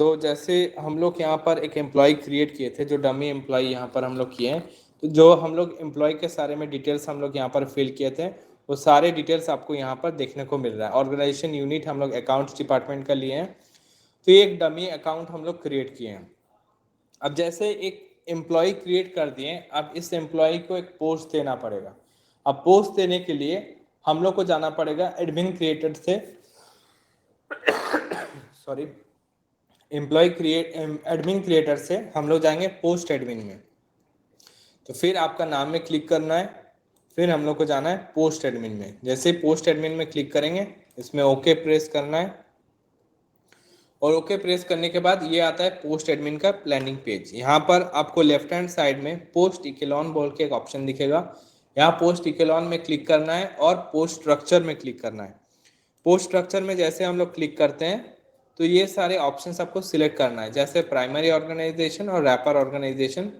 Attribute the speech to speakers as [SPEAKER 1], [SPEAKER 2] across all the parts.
[SPEAKER 1] तो जैसे हम लोग यहाँ पर एक एम्प्लॉय क्रिएट किए थे, जो डमी एम्प्लॉय यहाँ पर हम लोग किए हैं। तो जो हम लोग एम्प्लॉय के सारे में डिटेल्स हम लोग यहाँ पर फिल किए थे, वो सारे डिटेल्स आपको यहाँ पर देखने को मिल रहा है। ऑर्गेनाइजेशन यूनिट हम लोग अकाउंट्स डिपार्टमेंट का लिए हैं, तो ये एक डमी अकाउंट हम लोग क्रिएट किए हैं। अब जैसे एक एम्प्लॉय क्रिएट कर दिए, अब इस एम्प्लॉय को एक पोस्ट देना पड़ेगा। अब पोस्ट देने के लिए हम लोग को जाना पड़ेगा एडमिन क्रिएटर से, सॉरी, एडमिन क्रिएटर से हम लोग जाएंगे पोस्ट एडमिन में। तो फिर आपका नाम में क्लिक करना है, फिर हम लोग को जाना है पोस्ट एडमिन में। जैसे पोस्ट एडमिन में क्लिक करेंगे, इसमें ओके प्रेस करना है, और ओके प्रेस करने के बाद ये आता है पोस्ट एडमिन का प्लानिंग पेज। यहाँ पर आपको लेफ्ट हैंड साइड में पोस्ट इकेलॉन बोल के एक ऑप्शन दिखेगा। यहाँ पोस्ट इकेलॉन में क्लिक करना है और पोस्ट स्ट्रक्चर में क्लिक करना है। पोस्ट स्ट्रक्चर में जैसे हम लोग क्लिक करते हैं तो ये सारे ऑप्शंस आपको सिलेक्ट करना है, जैसे प्राइमरी ऑर्गेनाइजेशन और रैपर ऑर्गेनाइजेशन।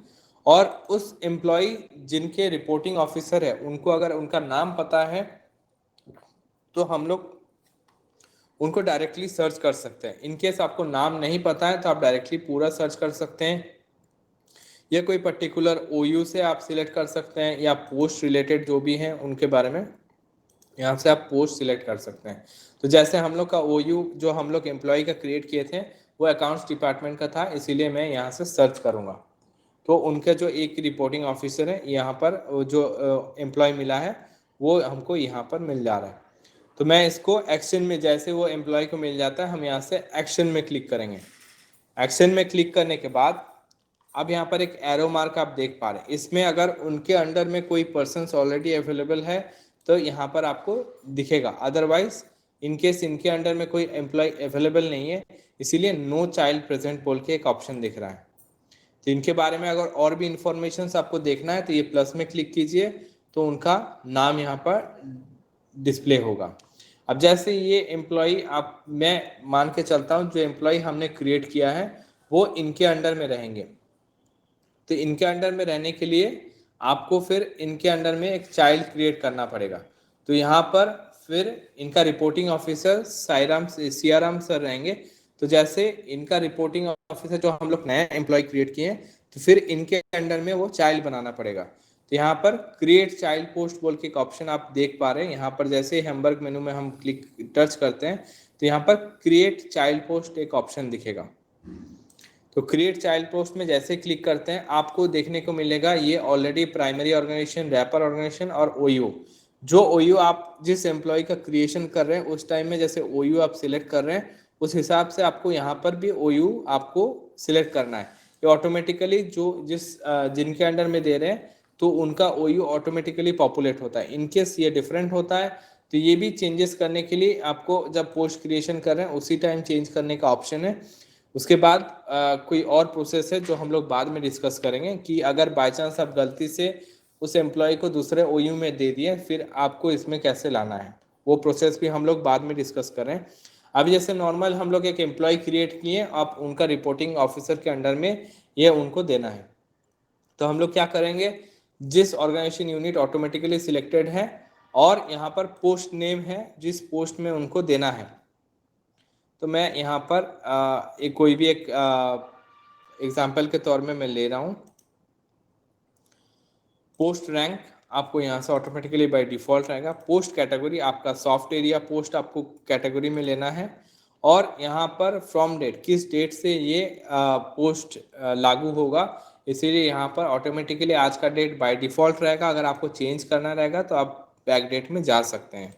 [SPEAKER 1] और उस एम्प्लॉय जिनके रिपोर्टिंग ऑफिसर है, उनको अगर उनका नाम पता है तो हम लोग उनको डायरेक्टली सर्च कर सकते हैं। इनकेस आपको नाम नहीं पता है तो आप डायरेक्टली पूरा सर्च कर सकते हैं, या कोई पर्टिकुलर ओयू से आप सिलेक्ट कर सकते हैं, या पोस्ट रिलेटेड जो भी हैं उनके बारे में यहाँ से आप पोस्ट सिलेक्ट कर सकते हैं। तो जैसे हम लोग का ओयू जो हम लोग एम्प्लॉय का क्रिएट किए थे वो अकाउंट्स डिपार्टमेंट का था, इसीलिए मैं यहाँ से सर्च करूँगा। तो उनके जो एक रिपोर्टिंग ऑफिसर है यहाँ पर, जो एम्प्लॉय मिला है वो हमको यहाँ पर मिल जा रहा है। तो मैं इसको एक्शन में, जैसे वो एम्प्लॉय को मिल जाता है, हम यहाँ से एक्शन में क्लिक करेंगे। एक्शन में क्लिक करने के बाद अब यहाँ पर एक एरो मार्क आप देख पा रहे हैं। इसमें अगर उनके अंडर में कोई पर्सन्स ऑलरेडी अवेलेबल है तो यहाँ पर आपको दिखेगा, अदरवाइज इनकेस इनके अंडर में कोई एम्प्लॉय अवेलेबल नहीं है, इसीलिए नो चाइल्ड प्रेजेंट बोल के एक ऑप्शन दिख रहा है। तो इनके बारे में अगर और भी इंफॉर्मेशन आपको देखना है तो ये प्लस में क्लिक कीजिए, तो उनका नाम यहाँ पर डिस्प्ले होगा। अब जैसे ये एम्प्लॉय, आप मैं मान के चलता हूँ जो एम्प्लॉय हमने क्रिएट किया है वो इनके अंडर में रहेंगे। तो इनके अंडर में रहने के लिए आपको फिर इनके अंडर में एक चाइल्ड क्रिएट करना पड़ेगा। तो यहाँ पर फिर इनका रिपोर्टिंग ऑफिसर सियाराम सर रहेंगे। तो जैसे इनका रिपोर्टिंग ऑफिसर जो हम लोग नया एम्प्लॉय क्रिएट किए हैं, तो फिर इनके अंडर में वो चाइल्ड बनाना पड़ेगा। तो यहाँ पर क्रिएट चाइल्ड पोस्ट बोल के एक ऑप्शन आप देख पा रहे हैं। यहाँ पर जैसे हैमबर्ग मेनू में हम क्लिक टच करते हैं तो यहाँ पर क्रिएट चाइल्ड पोस्ट एक ऑप्शन दिखेगा। तो क्रिएट चाइल्ड पोस्ट में जैसे क्लिक करते हैं आपको देखने को मिलेगा ये already primary organization, wrapper organization और ओयू। जो ओयू आप जिस एम्प्लॉय का क्रिएशन कर रहे हैं उस टाइम में जैसे ओयू आप सिलेक्ट कर रहे हैं, उस हिसाब से आपको यहाँ पर भी ओयू आपको सिलेक्ट करना है। ये ऑटोमेटिकली जिनके अंडर में दे रहे हैं तो उनका ओयू ऑटोमेटिकली पॉपुलेट होता है। इनकेस ये डिफरेंट होता है तो ये भी चेंजेस करने के लिए आपको जब पोस्ट क्रिएशन कर रहे हैं उसी टाइम चेंज करने का ऑप्शन है। उसके बाद कोई और प्रोसेस है जो हम लोग बाद में डिस्कस करेंगे, कि अगर बाय चांस आप गलती से उस एम्प्लॉय को दूसरे ओयू में दे दिए फिर आपको इसमें कैसे लाना है, वो प्रोसेस भी हम लोग बाद में डिस्कस करें। अभी जैसे नॉर्मल हम लोग एक एम्प्लॉय क्रिएट किए, आप उनका रिपोर्टिंग ऑफिसर के अंडर में ये उनको देना है। तो हम लोग क्या करेंगे, जिस ऑर्गेनाइजेशन यूनिट ऑटोमेटिकली सिलेक्टेड है और यहाँ पर पोस्ट नेम है जिस पोस्ट में उनको देना है, तो मैं यहाँ पर एक कोई भी एक एग्जाम्पल के तौर में मैं ले रहा हूँ पोस्ट रैंक। आपको यहाँ से ऑटोमेटिकली बाय डिफॉल्ट रहेगा। पोस्ट कैटेगरी आपका सॉफ्ट एरिया पोस्ट आपको कैटेगरी में लेना है, और यहाँ पर फ्रॉम डेट, किस डेट से ये पोस्ट लागू होगा, इसीलिए यहाँ पर ऑटोमेटिकली आज का डेट बाय डिफॉल्ट रहेगा। अगर आपको चेंज करना रहेगा तो आप बैक डेट में जा सकते हैं।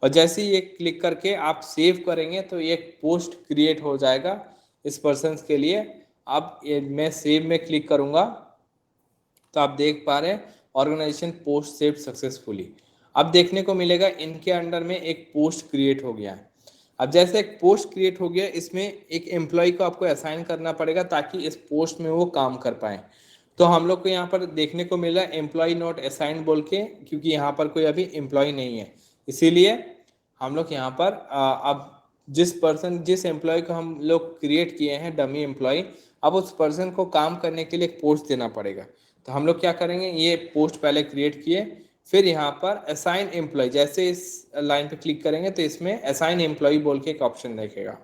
[SPEAKER 1] और जैसे ही ये क्लिक करके आप सेव करेंगे तो ये पोस्ट क्रिएट हो जाएगा इस पर्सन के लिए। अब मैं सेव में क्लिक करूँगा तो आप देख पा रहे हैं ऑर्गेनाइजेशन पोस्ट सेव सक्सेसफुली। अब देखने को मिलेगा इनके अंडर में एक पोस्ट क्रिएट हो गया है। अब जैसे एक पोस्ट क्रिएट हो गया, इसमें एक एम्प्लॉय को आपको असाइन करना पड़ेगा ताकि इस पोस्ट में वो काम कर पाए। तो हम लोग को यहाँ पर देखने को मिला एम्प्लॉय नॉट असाइन बोल के, क्योंकि यहाँ पर कोई अभी एम्प्लॉय नहीं है, इसीलिए हम लोग यहाँ पर अब जिस एम्प्लॉय को हम लोग क्रिएट किए हैं डमी एम्प्लॉय, अब उस पर्सन को काम करने के लिए एक पोस्ट देना पड़ेगा। तो हम लोग क्या करेंगे, ये पोस्ट पहले क्रिएट किए, फिर यहाँ पर असाइन एम्प्लॉय, जैसे इस लाइन पे क्लिक करेंगे तो इसमें असाइन एम्प्लॉय बोल के एक ऑप्शन देखेगा।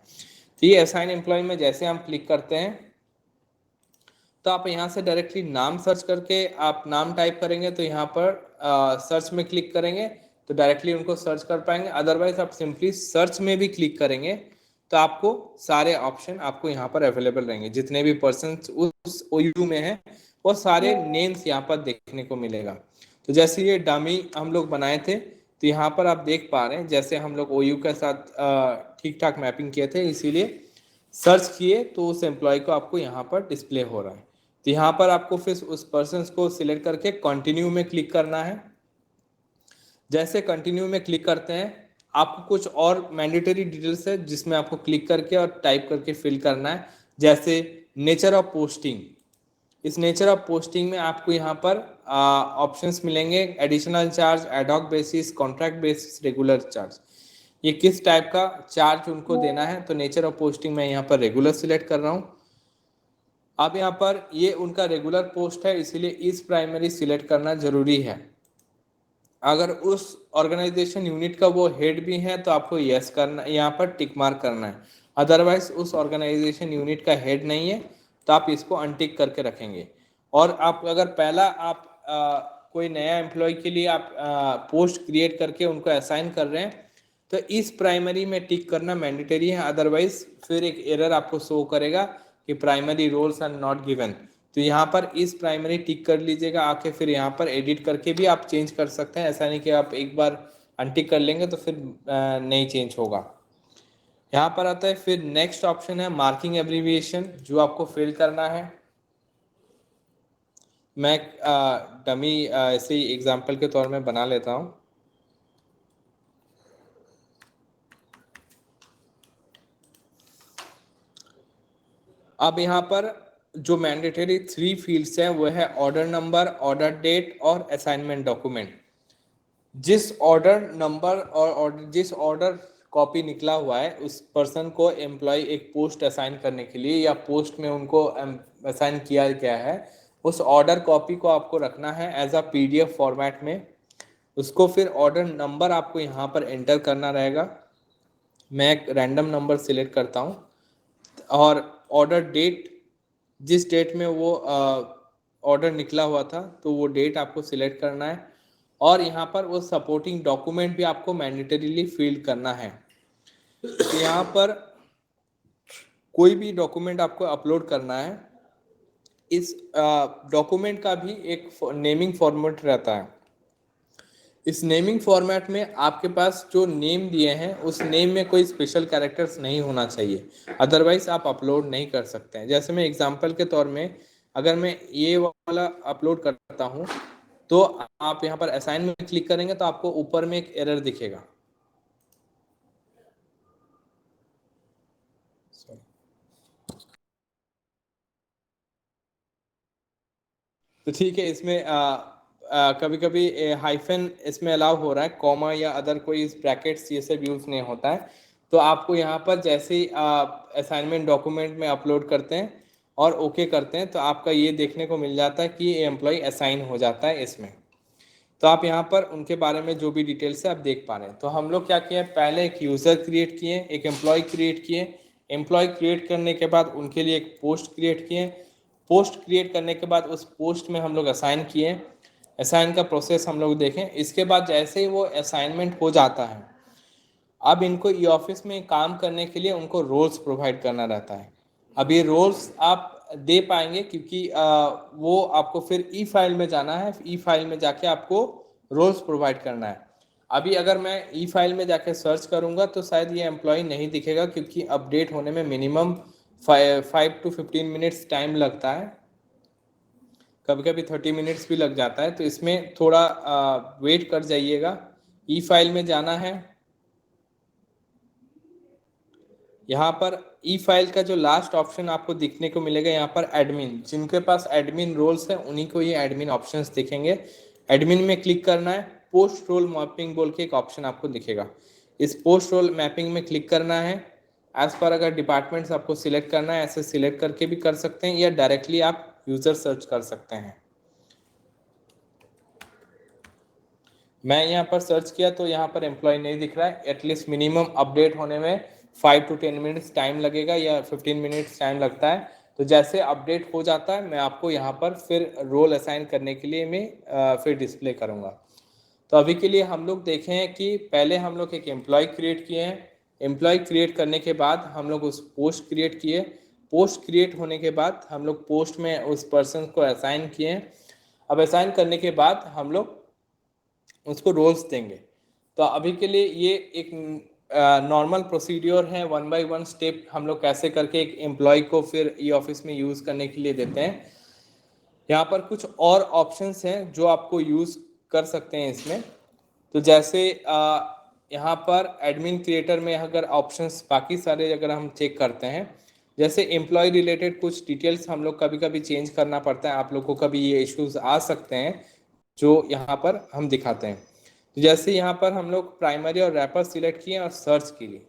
[SPEAKER 1] तो ये असाइन एम्प्लॉय में जैसे हम क्लिक करते हैं तो आप यहाँ से डायरेक्टली नाम सर्च करके आप नाम टाइप करेंगे तो यहाँ पर सर्च में क्लिक करेंगे तो डायरेक्टली उनको सर्च कर पाएंगे। अदरवाइज आप सिंपली सर्च में भी क्लिक करेंगे तो आपको सारे ऑप्शन आपको यहाँ पर अवेलेबल रहेंगे, जितने भी पर्सन उस ओयू में है वो सारे नेम्स यहाँ पर देखने को मिलेगा। तो जैसे ये डमी हम लोग बनाए थे तो यहाँ पर आप देख पा रहे हैं जैसे हम लोग ओयू के साथ ठीक ठाक मैपिंग किए थे, इसीलिए सर्च किए तो उस एम्प्लॉय को आपको यहाँ पर डिस्प्ले हो रहा है। तो यहाँ पर आपको फिर उस पर्सन को सिलेक्ट करके कंटिन्यू में क्लिक करना है। जैसे कंटिन्यू में क्लिक करते हैं आपको कुछ और मैंडेटरी डिटेल्स है जिसमें आपको क्लिक करके और टाइप करके फिल करना है। जैसे नेचर ऑफ पोस्टिंग, इस नेचर ऑफ पोस्टिंग में आपको यहाँ पर ऑप्शंस मिलेंगे, additional charge, ad hoc basis, contract basis, regular charge. ये किस टाइप का चार्ज उनको देना है, तो नेचर ऑफ पोस्टिंग में यहाँ पर रेगुलर सिलेक्ट कर रहा हूँ। अब यहाँ पर ये उनका रेगुलर पोस्ट है इसीलिए इस प्राइमरी सिलेक्ट करना जरूरी है। अगर उस ऑर्गेनाइजेशन यूनिट का वो हेड भी है तो आपको यस करना, यहाँ पर टिक मार्क करना है। अदरवाइज उस ऑर्गेनाइजेशन यूनिट का हेड नहीं है तो आप इसको अनटिक करके रखेंगे। और आप अगर पहला आप कोई नया एम्प्लॉय के लिए आप पोस्ट क्रिएट करके उनको असाइन कर रहे हैं तो इस प्राइमरी में टिक करना मैंडेटरी है। अदरवाइज फिर एक एरर आपको शो करेगा कि primary roles are not given. तो यहाँ पर इस प्राइमरी टिक कर लीजिएगा आके, फिर यहाँ पर एडिट करके भी आप चेंज कर सकते हैं। ऐसा नहीं कि आप एक बार अनटिक कर लेंगे तो फिर नहीं चेंज होगा। यहाँ पर आता है फिर नेक्स्ट ऑप्शन है मार्किंग एब्रीविएशन, जो आपको फिल करना है। मैं डमी ऐसे ही एग्जाम्पल के तौर में बना लेता हूँ। अब यहाँ पर जो मैंडेटरी 3 फील्ड्स हैं वो है ऑर्डर नंबर, ऑर्डर डेट और असाइनमेंट डॉक्यूमेंट। जिस ऑर्डर नंबर और जिस ऑर्डर कॉपी निकला हुआ है उस पर्सन को एम्प्लॉय एक पोस्ट असाइन करने के लिए या पोस्ट में उनको असाइन किया गया है, उस ऑर्डर कॉपी को आपको रखना है एज अ पीडीएफ फॉर्मेट में। उसको फिर ऑर्डर नंबर आपको यहाँ पर एंटर करना रहेगा। मैं एक रैंडम नंबर सिलेक्ट करता हूँ। और ऑर्डर डेट, जिस डेट में वो ऑर्डर निकला हुआ था तो वो डेट आपको सिलेक्ट करना है। और यहाँ पर वो सपोर्टिंग डॉक्यूमेंट भी आपको मैंडेटरीली फिल करना है। तो यहाँ पर कोई भी डॉक्यूमेंट आपको अपलोड करना है, इस डॉक्यूमेंट का भी एक नेमिंग फॉर्मेट रहता है। इस नेमिंग फॉर्मेट में आपके पास जो नेम दिए हैं उस नेम में कोई स्पेशल कैरेक्टर्स नहीं होना चाहिए, अदरवाइज आप अपलोड नहीं कर सकते हैं। जैसे मैं एग्जांपल के तौर में अगर मैं ये वाला अपलोड करता हूँ तो आप यहाँ पर असाइन में क्लिक करेंगे तो आपको ऊपर में एक एरर दिखेगा। तो ठीक है, इसमें कभी कभी हाइफन इसमें अलाउ हो रहा है, कॉमा या अदर कोई ब्रैकेट्स ये सब यूज नहीं होता है। तो आपको यहाँ पर जैसे ही असाइनमेंट डॉक्यूमेंट में अपलोड करते हैं और ओके करते हैं तो आपका ये देखने को मिल जाता है कि ये एम्प्लॉय असाइन हो जाता है इसमें। तो आप यहाँ पर उनके बारे में जो भी डिटेल्स है आप देख पा रहे हैं। तो हम लोग क्या किए, पहले एक यूज़र क्रिएट किए, एक एम्प्लॉय क्रिएट किए। एम्प्लॉय क्रिएट करने के बाद उनके लिए एक पोस्ट क्रिएट किए। पोस्ट क्रिएट करने के बाद उस पोस्ट में हम लोग असाइन किए। असाइन का प्रोसेस हम लोग देखें। इसके बाद जैसे ही वो असाइनमेंट हो जाता है, अब इनको ई ऑफिस में काम करने के लिए उनको रोल्स प्रोवाइड करना रहता है। अब ये रोल्स आप दे पाएंगे क्योंकि वो आपको फिर ई फाइल में जाना है। ई फाइल में जाके आपको रोल्स प्रोवाइड करना है। अभी अगर मैं ई फाइल में जाके सर्च करूंगा तो शायद ये एम्प्लॉय नहीं दिखेगा क्योंकि अपडेट होने में मिनिमम 5 to 15 मिनट्स टाइम लगता है, कभी कभी 30 मिनट्स भी लग जाता है। तो इसमें थोड़ा वेट कर जाइएगा। ई फाइल में जाना है। यहाँ पर ई फाइल का जो लास्ट ऑप्शन आपको दिखने को मिलेगा यहाँ पर एडमिन, जिनके पास एडमिन रोल्स है उन्हीं को ये एडमिन ऑप्शंस दिखेंगे। एडमिन में क्लिक करना है। पोस्ट रोल मैपिंग बोल के एक ऑप्शन आपको दिखेगा, इस पोस्ट रोल मैपिंग में क्लिक करना है। एज पर अगर डिपार्टमेंट्स आपको सिलेक्ट करना है, ऐसे सिलेक्ट करके भी कर सकते हैं या डायरेक्टली आप यूजर सर्च कर सकते हैं। मैं यहाँ पर सर्च किया तो यहाँ पर एम्प्लॉय नहीं दिख रहा है। एटलीस्ट मिनिमम अपडेट होने में 5 to 10 मिनट्स टाइम लगेगा या 15 मिनट्स टाइम लगता है। तो जैसे अपडेट हो जाता है मैं आपको यहाँ पर फिर रोल असाइन करने के लिए मैं फिर डिस्प्ले करूँगा। तो अभी के लिए हम लोग देखें हैं कि पहले हम लोग एक एम्प्लॉय क्रिएट किए हैं। एम्प्लॉय क्रिएट करने के बाद हम लोग उस पोस्ट क्रिएट किए। पोस्ट क्रिएट होने के बाद हम लोग पोस्ट में उस पर्सन को असाइन किए। अब असाइन करने के बाद हम लोग उसको रोल्स देंगे। तो अभी के लिए ये एक नॉर्मल प्रोसीड्योर है, 1 बाय 1 स्टेप हम लोग कैसे करके एक एम्प्लॉय को फिर ई ऑफिस में यूज़ करने के लिए देते हैं। यहाँ पर कुछ और ऑप्शंस हैं जो आपको यूज़ कर सकते हैं इसमें। तो जैसे यहाँ पर एडमिन क्रिएटर में अगर ऑप्शंस बाकी सारे अगर हम चेक करते हैं, जैसे एम्प्लॉय रिलेटेड कुछ डिटेल्स हम लोग कभी कभी चेंज करना पड़ता है, आप लोग को कभी ये इश्यूज आ सकते हैं जो यहाँ पर हम दिखाते हैं। तो जैसे यहाँ पर हम लोग प्राइमरी और रैपर सिलेक्ट किए और सर्च किए,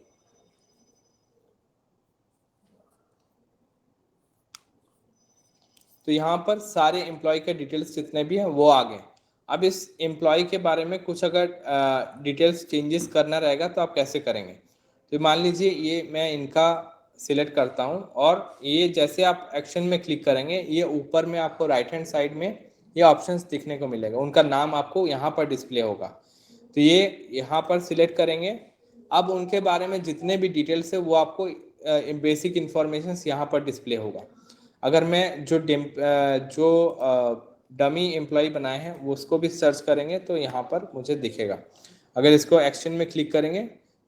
[SPEAKER 1] तो यहाँ पर सारे एम्प्लॉय के डिटेल्स जितने भी हैं वो आ गए। अब इस एम्प्लॉय के बारे में कुछ अगर डिटेल्स चेंजेस करना रहेगा तो आप कैसे करेंगे। तो मान लीजिए ये मैं इनका सिलेक्ट करता हूँ और ये जैसे आप एक्शन में क्लिक करेंगे ये ऊपर में आपको राइट हैंड साइड में ये ऑप्शंस दिखने को मिलेगा, उनका नाम आपको यहाँ पर डिस्प्ले होगा। तो ये यहाँ पर सिलेक्ट करेंगे। अब उनके बारे में जितने भी डिटेल्स है वो आपको बेसिक इंफॉर्मेशन यहाँ पर डिस्प्ले होगा। अगर मैं जो डमी एम्प्लॉय बनाए हैं वो उसको भी सर्च करेंगे तो यहाँ पर मुझे दिखेगा। अगर इसको एक्शन में क्लिक करेंगे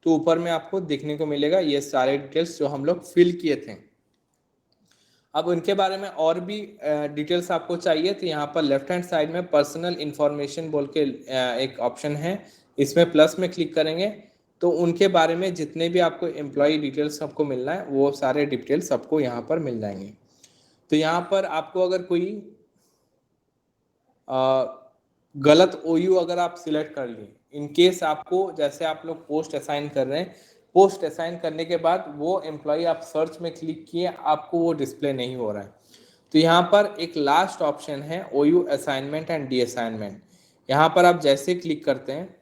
[SPEAKER 1] तो ऊपर में आपको दिखने को मिलेगा ये सारे डिटेल्स जो हम लोग फिल किए थे। अब उनके बारे में और भी डिटेल्स आपको चाहिए तो यहाँ पर लेफ्ट हैंड साइड में पर्सनल इंफॉर्मेशन बोल के एक ऑप्शन है, इसमें प्लस में क्लिक करेंगे तो उनके बारे में जितने भी आपको एम्प्लॉय डिटेल्स आपको मिलना है वो सारे डिटेल्स आपको यहाँ पर मिल जाएंगे। तो यहाँ पर आपको अगर कोई गलत ओयू अगर आप सिलेक्ट कर लिए, इन केस आपको जैसे आप लोग पोस्ट असाइन कर रहे हैं, पोस्ट असाइन करने के बाद वो एम्प्लॉय आप सर्च में क्लिक किए आपको वो डिस्प्ले नहीं हो रहा है, तो यहाँ पर एक लास्ट ऑप्शन है ओयू असाइनमेंट एंड डी असाइनमेंट। यहाँ पर आप जैसे क्लिक करते हैं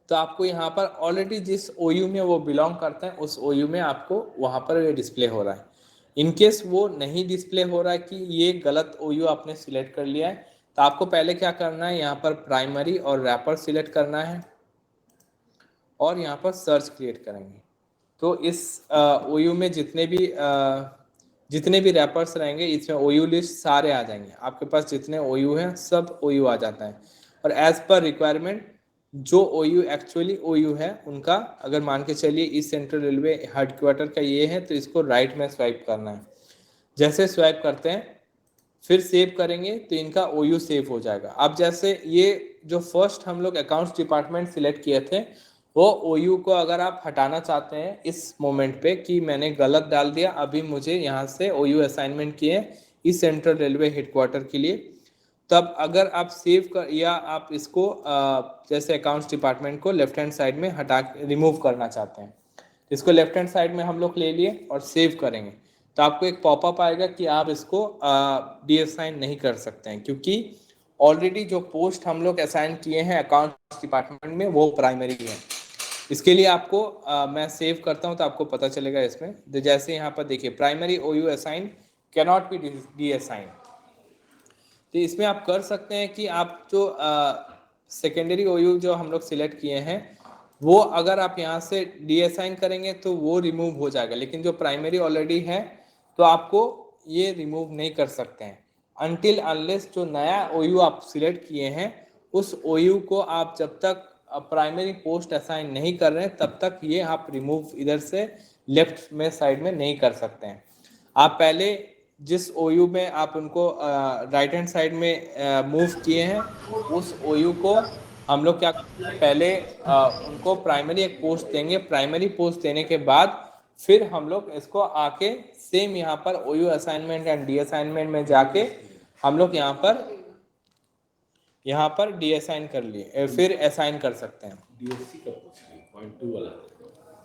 [SPEAKER 1] तो आपको यहाँ पर ऑलरेडी जिस ओयू में वो बिलोंग करते हैं उस ओयू में आपको वहाँ पर ये डिस्प्ले हो रहा है। इनकेस वो नहीं डिस्प्ले हो रहा है कि ये गलत ओयू आपने सिलेक्ट कर लिया है, तो आपको पहले क्या करना है, यहाँ पर प्राइमरी और रैपर सिलेक्ट करना है और यहाँ पर सर्च क्रिएट करेंगे। तो इस ओयू में जितने भी रैपर्स रहेंगे इसमें ओयू लिस्ट सारे आ जाएंगे। आपके पास जितने ओयू हैं सब ओयू आ जाता है और एज पर रिक्वायरमेंट जो ओयू एक्चुअली ओयू है उनका, अगर मान के चलिए ईस्ट सेंट्रल रेलवे हेडक्वार्टर का ये है तो इसको राइट में स्वाइप करना है। जैसे स्वाइप करते हैं फिर सेव करेंगे तो इनका ओयू सेव हो जाएगा। अब जैसे ये जो फर्स्ट हम लोग अकाउंट्स डिपार्टमेंट सिलेक्ट किए थे वो ओयू को अगर आप हटाना चाहते हैं इस मोमेंट पे कि मैंने गलत डाल दिया, अभी मुझे यहाँ से ओयू असाइनमेंट किए इस सेंट्रल रेलवे हेडक्वार्टर के लिए, तब अगर आप सेव कर या आप इसको जैसे अकाउंट्स डिपार्टमेंट को लेफ्ट हैंड साइड में हटा रिमूव करना चाहते हैं, इसको लेफ्ट हैंड साइड में हम लोग ले लिए और सेव करेंगे तो आपको एक पॉपअप आएगा कि आप इसको डी असाइन नहीं कर सकते हैं क्योंकि ऑलरेडी जो पोस्ट हम लोग असाइन किए हैं अकाउंट्स डिपार्टमेंट में वो प्राइमरी है। इसके लिए आपको मैं सेव करता हूं तो आपको पता चलेगा इसमें। तो जैसे यहाँ पर देखिए primary ओयू assign can not be D assign, तो इसमें आप कर सकते हैं कि आप जो सेकेंडरी ओयू जो हम लोग सिलेक्ट किए हैं वो अगर आप यहाँ से डी असाइन करेंगे तो वो रिमूव हो जाएगा, लेकिन जो प्राइमरी ऑलरेडी है तो आपको ये रिमूव नहीं कर सकते हैं अनटिल अनलेस जो नया ओयू आप सिलेक्ट किए हैं उस ओयू को आप जब तक प्राइमरी पोस्ट असाइन नहीं कर रहे हैं तब तक ये आप रिमूव इधर से लेफ्ट में साइड में नहीं कर सकते हैं। आप पहले जिस ओयू में आप उनको राइट हैंड साइड में मूव किए हैं उस ओयू को हम लोग क्या पहले उनको प्राइमरी एक पोस्ट देंगे, प्राइमरी पोस्ट देने के बाद फिर हम लोग इसको आके सेम यहाँ पर ओयू असाइनमेंट एंड डी असाइनमेंट में जाके हम लोग यहाँ पर डी असाइन कर लिए फिर असाइन कर सकते हैं।
[SPEAKER 2] डीएससी का पॉइंट 2 वाला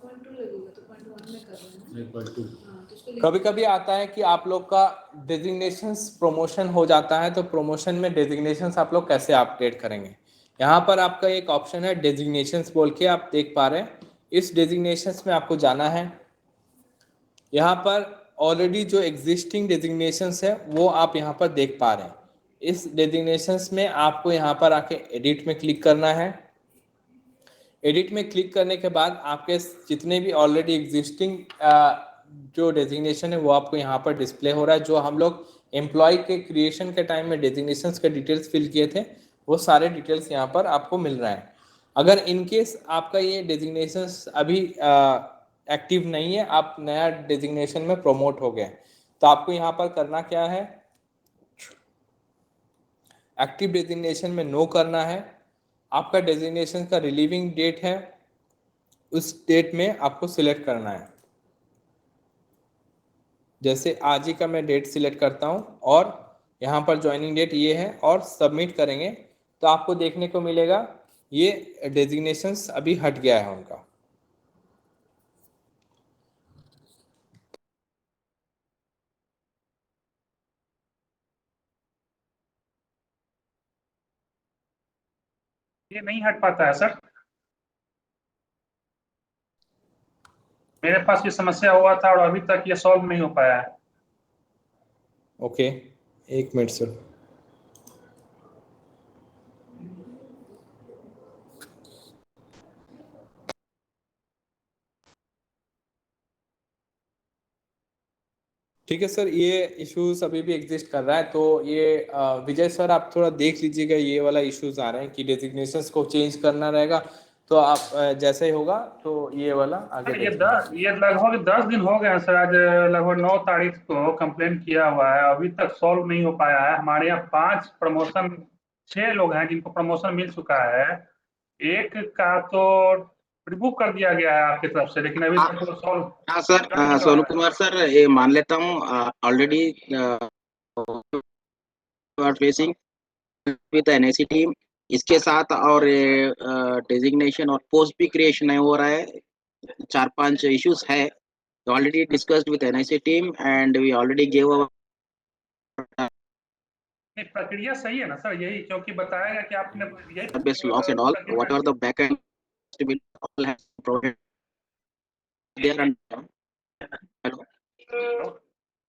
[SPEAKER 3] पॉइंट 2 लगेगा तो पॉइंट 1 में कर रहे हैं।
[SPEAKER 2] पॉइंट 2
[SPEAKER 1] कभी कभी आता है कि आप लोग का डेजिग्नेशंस प्रमोशन हो जाता है तो प्रमोशन में डेजिग्नेशंस आप लोग कैसे अपडेट करेंगे। यहाँ पर आपका एक ऑप्शन है डेजिग्नेशंस बोल के, आप देख पा रहे हैं इस डेजिग्नेशंस में आपको जाना है। यहाँ पर ऑलरेडी जो एग्जिस्टिंग डेजिग्नेशंस है वो आप यहाँ पर देख पा रहे हैं। इस डेजिग्नेशंस में आपको यहाँ पर आके एडिट में क्लिक करना है। एडिट में क्लिक करने के बाद आपके जितने भी ऑलरेडी एग्जिस्टिंग जो डेजिग्नेशन है वो आपको यहाँ पर डिस्प्ले हो रहा है। जो हम लोग एम्प्लॉय के क्रिएशन के टाइम में डेजिग्नेशंस के डिटेल्स फिल किए थे वो सारे डिटेल्स यहाँ पर आपको मिल रहा है। अगर इनकेस आपका ये डेजिग्नेशंस अभी एक्टिव नहीं है, आप नया डेजिग्नेशन में प्रमोट हो गए, तो आपको यहाँ पर करना क्या है, एक्टिव डेजिग्नेशन में नो करना है। आपका डेजिग्नेशन का रिलीविंग डेट है, उस डेट में आपको सिलेक्ट करना है। जैसे आज ही का मैं डेट सिलेक्ट करता हूं और यहाँ पर ज्वाइनिंग डेट ये है और सबमिट करेंगे तो आपको देखने को मिलेगा ये डेजिग्नेशंस अभी हट गया है उनका।
[SPEAKER 4] ये नहीं हट पाता है सर। मेरे पास ये समस्या हुआ था और अभी तक ये सॉल्व नहीं हो पाया है।
[SPEAKER 1] ओके, एक मिनट सर। ठीक है सर, ये इश्यूज अभी भी एग्जिस्ट कर रहा है, तो ये विजय सर आप थोड़ा देख लीजिएगा, ये वाला इश्यूज आ रहे हैं कि डेजिग्नेशंस को चेंज करना रहेगा, तो आप जैसे ही होगा तो ये वाला आगे
[SPEAKER 4] ये लगभग 10 दिन हो गए हैं सर। आज लगभग 9 तारीख को कंप्लेन किया हुआ है, अभी तक सॉल्व नहीं हो पाया है। हमारे यहाँ 6 लोग हैं जिनको प्रमोशन मिल चुका है। एक का तो रिमूव कर दिया गया है आपकी तरफ से, लेकिन अभी तक वो सॉल्व।
[SPEAKER 5] हाँ सर, सोनू कुमार सर, ये मान लेता हूँ already facing with NIC team. इसके साथ और डेजिग्नेशन और पोस्ट भी क्रिएशन नहीं हो रहा है। 4-5 इश्यूज है already discussed with NIC team and we already give our
[SPEAKER 4] प्रक्रिया सही है ना सर, यही क्योंकि बताया गया कि आपने यही
[SPEAKER 5] best logs and all whatever the backend will all have provided there and hello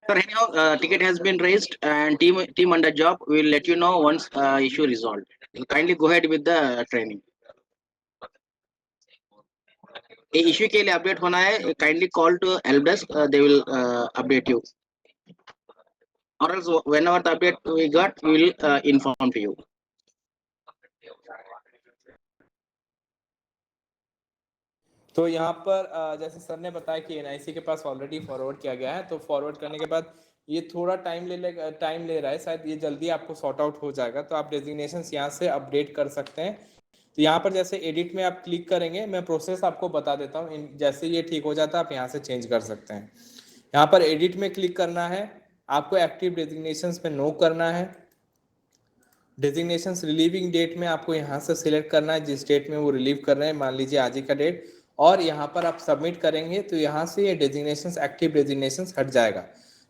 [SPEAKER 5] sir, anyhow ticket has been raised and team under job will let you know once issue resolved. Kindly go ahead with the training. ये issue के लिए update होना है, kindly call to help desk, they will update you or else whenever the update we got we will inform to you.
[SPEAKER 1] तो यहाँ पर जैसे sir ने बताया कि एनआईसी के पास ऑलरेडी फॉरवर्ड किया गया है, तो फॉरवर्ड करने के बाद ये थोड़ा टाइम ले रहा है, शायद ये जल्दी आपको सॉर्ट आउट हो जाएगा। तो आप डेजिग्नेशंस यहाँ से अपडेट कर सकते हैं। तो यहाँ पर जैसे एडिट में आप क्लिक करेंगे, मैं प्रोसेस आपको बता देता हूँ, जैसे ये ठीक हो जाता है आप यहाँ से चेंज कर सकते हैं। यहाँ पर एडिट में क्लिक करना है, आपको एक्टिव डेजिग्नेशंस में नो करना है। डेजिग्नेशंस रिलीविंग डेट में आपको यहाँ से सिलेक्ट करना है जिस डेट में वो रिलीव कर रहे हैं, मान लीजिए आज ही का डेट, और यहाँ पर आप सबमिट करेंगे तो यहाँ से ये डेजिग्नेशंस एक्टिव डेजिग्नेशंस हट जाएगा।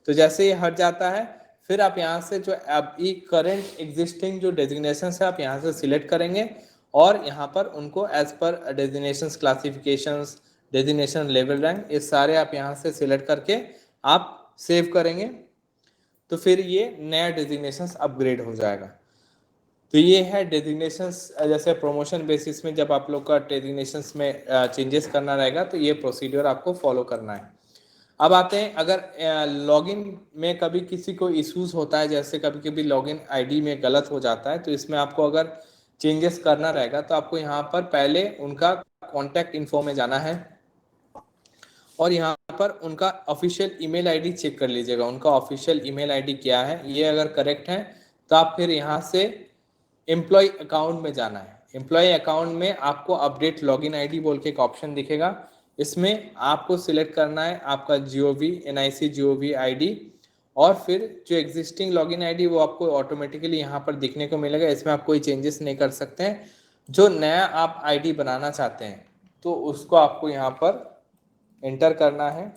[SPEAKER 1] तो जैसे ये हट जाता है फिर आप यहाँ से जो अभी करंट एग्जिस्टिंग जो डेजिग्नेशंस है आप यहाँ से सिलेक्ट करेंगे और यहाँ पर उनको as per designations classifications, designation level rank, ये सारे आप यहाँ से सिलेक्ट करके आप सेव करेंगे तो फिर ये नया डेजिग्नेशंस अपग्रेड हो जाएगा। तो ये है डेजिग्नेशंस, जैसे प्रमोशन बेसिस में जब आप लोग का डेजिग्नेशंस में चेंजेस करना रहेगा तो ये प्रोसीड्यूर आपको फॉलो करना है। अब आते हैं, अगर लॉगिन में कभी किसी को इश्यूज होता है, जैसे कभी कभी लॉगिन आईडी में गलत हो जाता है, तो इसमें आपको अगर चेंजेस करना रहेगा तो आपको यहाँ पर पहले उनका कॉन्टैक्ट इन्फो में जाना है और यहाँ पर उनका ऑफिशियल ईमेल आईडी चेक कर लीजिएगा। उनका ऑफिशियल ईमेल आईडी क्या है, ये अगर करेक्ट है तो आप फिर यहाँ से एम्प्लॉय अकाउंट में जाना है। एम्प्लॉय अकाउंट में आपको अपडेट लॉगिन आईडी बोल के एक ऑप्शन दिखेगा, इसमें आपको सिलेक्ट करना है आपका जीओवी एनआईसी जीओवी आईडी और फिर जो एग्जिस्टिंग लॉगिन आईडी वो आपको ऑटोमेटिकली यहाँ पर दिखने को मिलेगा। इसमें आप कोई चेंजेस नहीं कर सकते हैं। जो नया आप आईडी बनाना चाहते हैं तो उसको आपको यहाँ पर एंटर करना है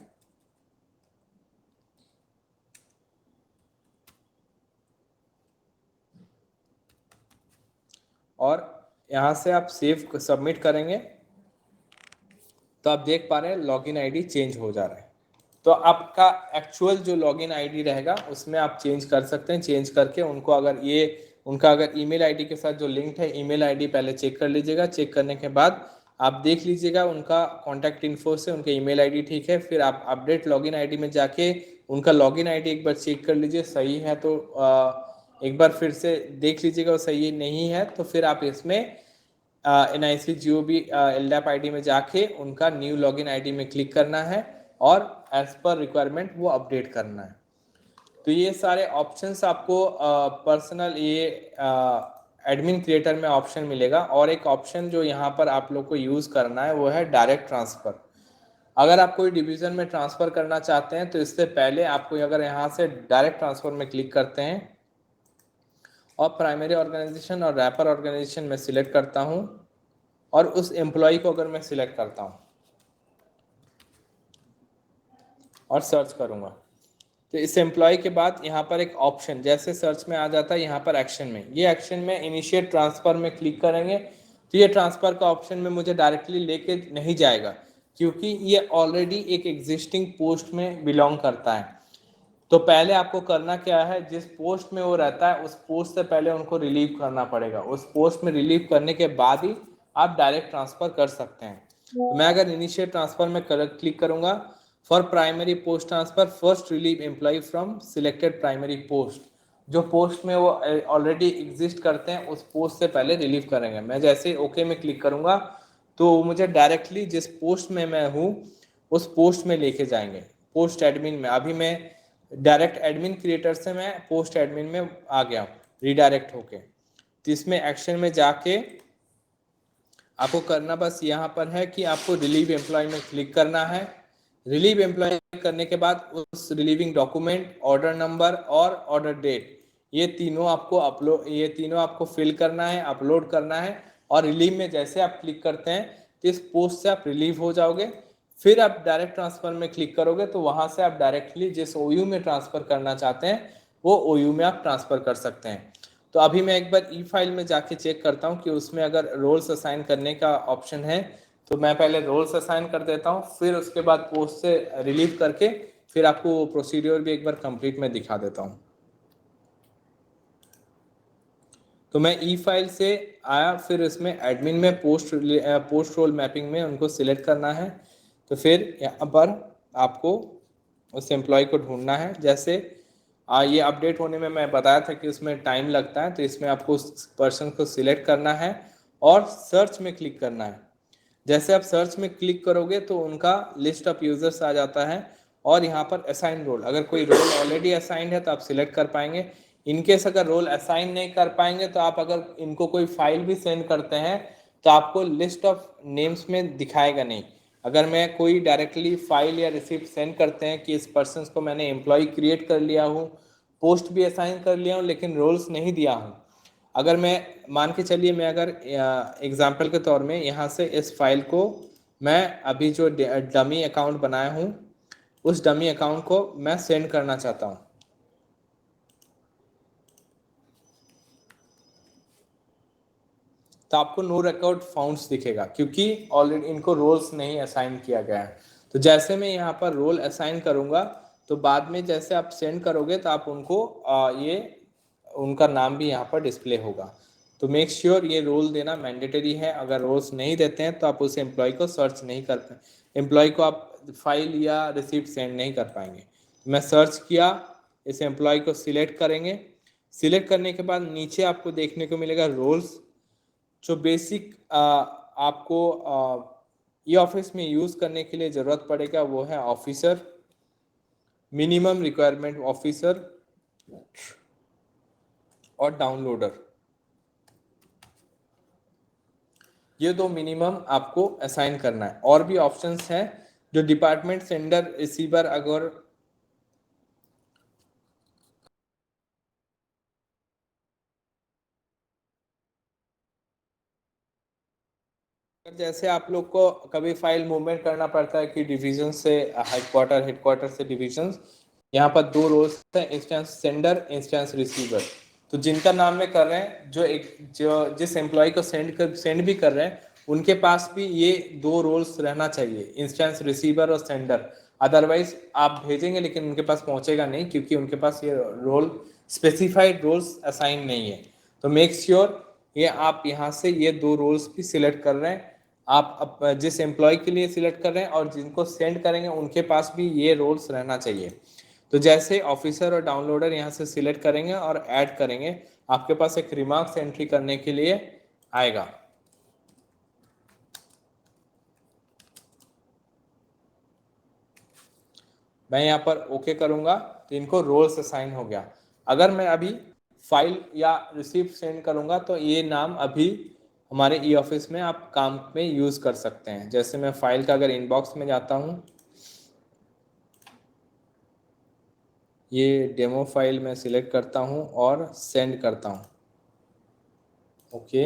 [SPEAKER 1] और यहाँ से आप सेव सबमिट करेंगे तो आप देख पा रहे हैं लॉगिन आईडी चेंज हो जा रहा है। तो आपका एक्चुअल जो लॉगिन आईडी रहेगा उसमें आप चेंज कर सकते हैं। चेंज करके उनको अगर उनका अगर ईमेल आईडी के साथ जो लिंक है, ईमेल आईडी पहले चेक कर लीजिएगा। चेक करने के बाद आप देख लीजिएगा उनका कॉन्टैक्ट इन्फो से उनका ईमेल आईडी ठीक है। फिर आप अपडेट लॉगिन आईडी में जाके उनका लॉगिन आईडी एक बार चेक कर लीजिए, सही है तो एक बार फिर से देख लीजिएगा, वो सही नहीं है तो फिर आप इसमें NIC-GOV LDAP आईडी में जाके उनका न्यू लॉगिन आईडी में क्लिक करना है और एज पर रिक्वायरमेंट वो अपडेट करना है। तो ये सारे ऑप्शंस आपको पर्सनल ये एडमिन क्रिएटर में ऑप्शन मिलेगा। और एक ऑप्शन जो यहाँ पर आप लोग को यूज करना है वो है डायरेक्ट ट्रांसफर। अगर आप कोई डिवीजन में ट्रांसफर करना चाहते हैं तो इससे पहले आपको अगर यहाँ से डायरेक्ट ट्रांसफर में क्लिक करते हैं और प्राइमरी ऑर्गेनाइजेशन और रैपर ऑर्गेनाइजेशन में सिलेक्ट करता हूँ और उस एम्प्लॉय को अगर मैं सिलेक्ट करता हूँ और सर्च करूंगा तो इस एम्प्लॉय के बाद यहाँ पर एक ऑप्शन जैसे सर्च में आ जाता है, यहाँ पर एक्शन में, ये एक्शन में इनिशिएट ट्रांसफर में क्लिक करेंगे तो ये ट्रांसफर का ऑप्शन में मुझे डायरेक्टली लेके नहीं जाएगा क्योंकि ये ऑलरेडी एक एग्जिस्टिंग पोस्ट में बिलोंग करता है। तो पहले आपको करना क्या है, जिस पोस्ट में वो रहता है उस पोस्ट से पहले उनको रिलीव करना पड़ेगा। उस पोस्ट में रिलीव करने के बाद ही आप डायरेक्ट ट्रांसफर कर सकते हैं। तो मैं अगर इनिशिएट ट्रांसफर में क्लिक करूंगा, for primary post transfer first relieve employee from selected primary post, जो पोस्ट में वो ऑलरेडी एग्जिस्ट करते हैं उस पोस्ट से पहले रिलीव करेंगे। मैं जैसे ओके में क्लिक करूंगा तो मुझे डायरेक्टली जिस पोस्ट में मैं हूँ उस पोस्ट में लेके जाएंगे, पोस्ट एडमिन में। अभी मैं डायरेक्ट एडमिन क्रिएटर से मैं पोस्ट एडमिन में आ गया रीडायरेक्ट होके। तो इसमें एक्शन में जाके आपको करना बस यहाँ पर है कि आपको रिलीव एम्प्लॉय में क्लिक करना है। रिलीव एम्प्लॉय करने के बाद उस रिलीविंग डॉक्यूमेंट, ऑर्डर नंबर और ऑर्डर डेट, ये तीनों आपको फिल करना है, अपलोड करना है। और रिलीव में जैसे आप क्लिक करते हैं तो इस पोस्ट से आप रिलीव हो जाओगे। फिर आप डायरेक्ट ट्रांसफर में क्लिक करोगे तो वहां से आप डायरेक्टली जिस OU में ट्रांसफर करना चाहते हैं वो OU में आप ट्रांसफर कर सकते हैं। तो अभी मैं एक बार E-फाइल में जाके चेक करता हूँ कि उसमें अगर रोल्स असाइन करने का ऑप्शन है तो मैं पहले रोल्स असाइन कर देता हूँ, फिर उसके बाद पोस्ट से रिलीव करके फिर आपको प्रोसीड्योर भी एक बार कंप्लीट में दिखा देता हूँ। तो मैं E-फाइल से आया, फिर इसमें एडमिन में पोस्ट रोल मैपिंग में उनको सिलेक्ट करना है। तो फिर यहाँ पर आपको उस एम्प्लॉय को ढूंढना है। जैसे ये अपडेट होने में मैं बताया था कि उसमें टाइम लगता है, तो इसमें आपको उस पर्सन को सिलेक्ट करना है और सर्च में क्लिक करना है। जैसे आप सर्च में क्लिक करोगे तो उनका लिस्ट ऑफ यूजर्स आ जाता है और यहाँ पर असाइन रोल, अगर कोई रोल ऑलरेडी असाइंड है तो आप सिलेक्ट कर पाएंगे। इनकेस अगर रोल असाइन नहीं कर पाएंगे तो आप अगर इनको कोई फाइल भी सेंड करते हैं तो आपको लिस्ट ऑफ नेम्स में दिखाएगा नहीं। अगर मैं कोई डायरेक्टली फाइल या रिसिप्ट सेंड करते हैं कि इस पर्सन को मैंने एम्प्लॉय क्रिएट कर लिया हूँ, पोस्ट भी असाइन कर लिया हूँ लेकिन रोल्स नहीं दिया हूँ, अगर मैं मान के चलिए मैं अगर एग्जाम्पल के तौर में यहाँ से इस फाइल को मैं अभी जो डमी अकाउंट बनाया हूँ उस डमी अकाउंट को मैं सेंड करना चाहता हूँ, तो आपको नो रिकॉर्ड फाउंड्स दिखेगा क्योंकि ऑलरेडी इनको रोल्स नहीं असाइन किया गया है। तो जैसे मैं यहाँ पर रोल असाइन करूंगा तो बाद में जैसे आप सेंड करोगे तो आप उनको ये उनका नाम भी यहाँ पर डिस्प्ले होगा। तो मेक श्योर ये रोल देना मैंडेटरी है। अगर रोल्स नहीं देते हैं तो आप उस एम्प्लॉय को सर्च नहीं कर पाएंगे, एम्प्लॉय को आप फाइल या रिसिप्ट सेंड नहीं कर पाएंगे। मैं सर्च किया, इस एम्प्लॉय को सिलेक्ट करेंगे। सिलेक्ट करने के बाद नीचे आपको देखने को मिलेगा रोल्स। जो बेसिक आपको ये ऑफिस में यूज करने के लिए जरूरत पड़ेगा वो है ऑफिसर, मिनिमम रिक्वायरमेंट ऑफिसर और डाउनलोडर। ये दो मिनिमम आपको असाइन करना है। और भी ऑप्शंस हैं जो डिपार्टमेंट, सेंडर, रिसीवर, अगर जैसे आप लोग को कभी फाइल मूवमेंट करना पड़ता है कि डिवीजन से हेडक्वार्टर से डिवीजन, यहाँ पर दो रोल्स हैं, इंस्टेंस सेंडर, इंस्टेंस रिसीवर। तो जिनका नाम में कर रहे हैं, जो जिस एम्प्लॉय को सेंड भी कर रहे हैं उनके पास भी ये 2 रोल्स रहना चाहिए, इंस्टेंस रिसीवर और सेंडर। अदरवाइज आप भेजेंगे लेकिन उनके पास पहुंचेगा नहीं, क्योंकि उनके पास ये रोल स्पेसिफाइड रोल्स असाइन नहीं है। तो मेक श्योर ये आप यहाँ से ये 2 रोल्स भी सिलेक्ट कर रहे हैं। आप जिस एम्प्लॉय के लिए सिलेक्ट कर रहे हैं और जिनको सेंड करेंगे उनके पास भी ये रोल्स रहना चाहिए। तो जैसे ऑफिसर और डाउनलोडर यहाँ से सिलेक्ट करेंगे और ऐड करेंगे, आपके पास एक रिमार्क्स एंट्री करने के लिए आएगा। मैं यहाँ पर ओके करूंगा तो इनको रोल्स असाइन हो गया। अगर मैं अभी फाइल या रिसीप्ट सेंड करूंगा तो ये नाम अभी हमारे ई ऑफिस में आप काम में यूज कर सकते हैं। जैसे मैं फाइल का अगर इनबॉक्स में जाता हूं, ये डेमो फाइल में सिलेक्ट करता हूं और सेंड करता हूं। ओके,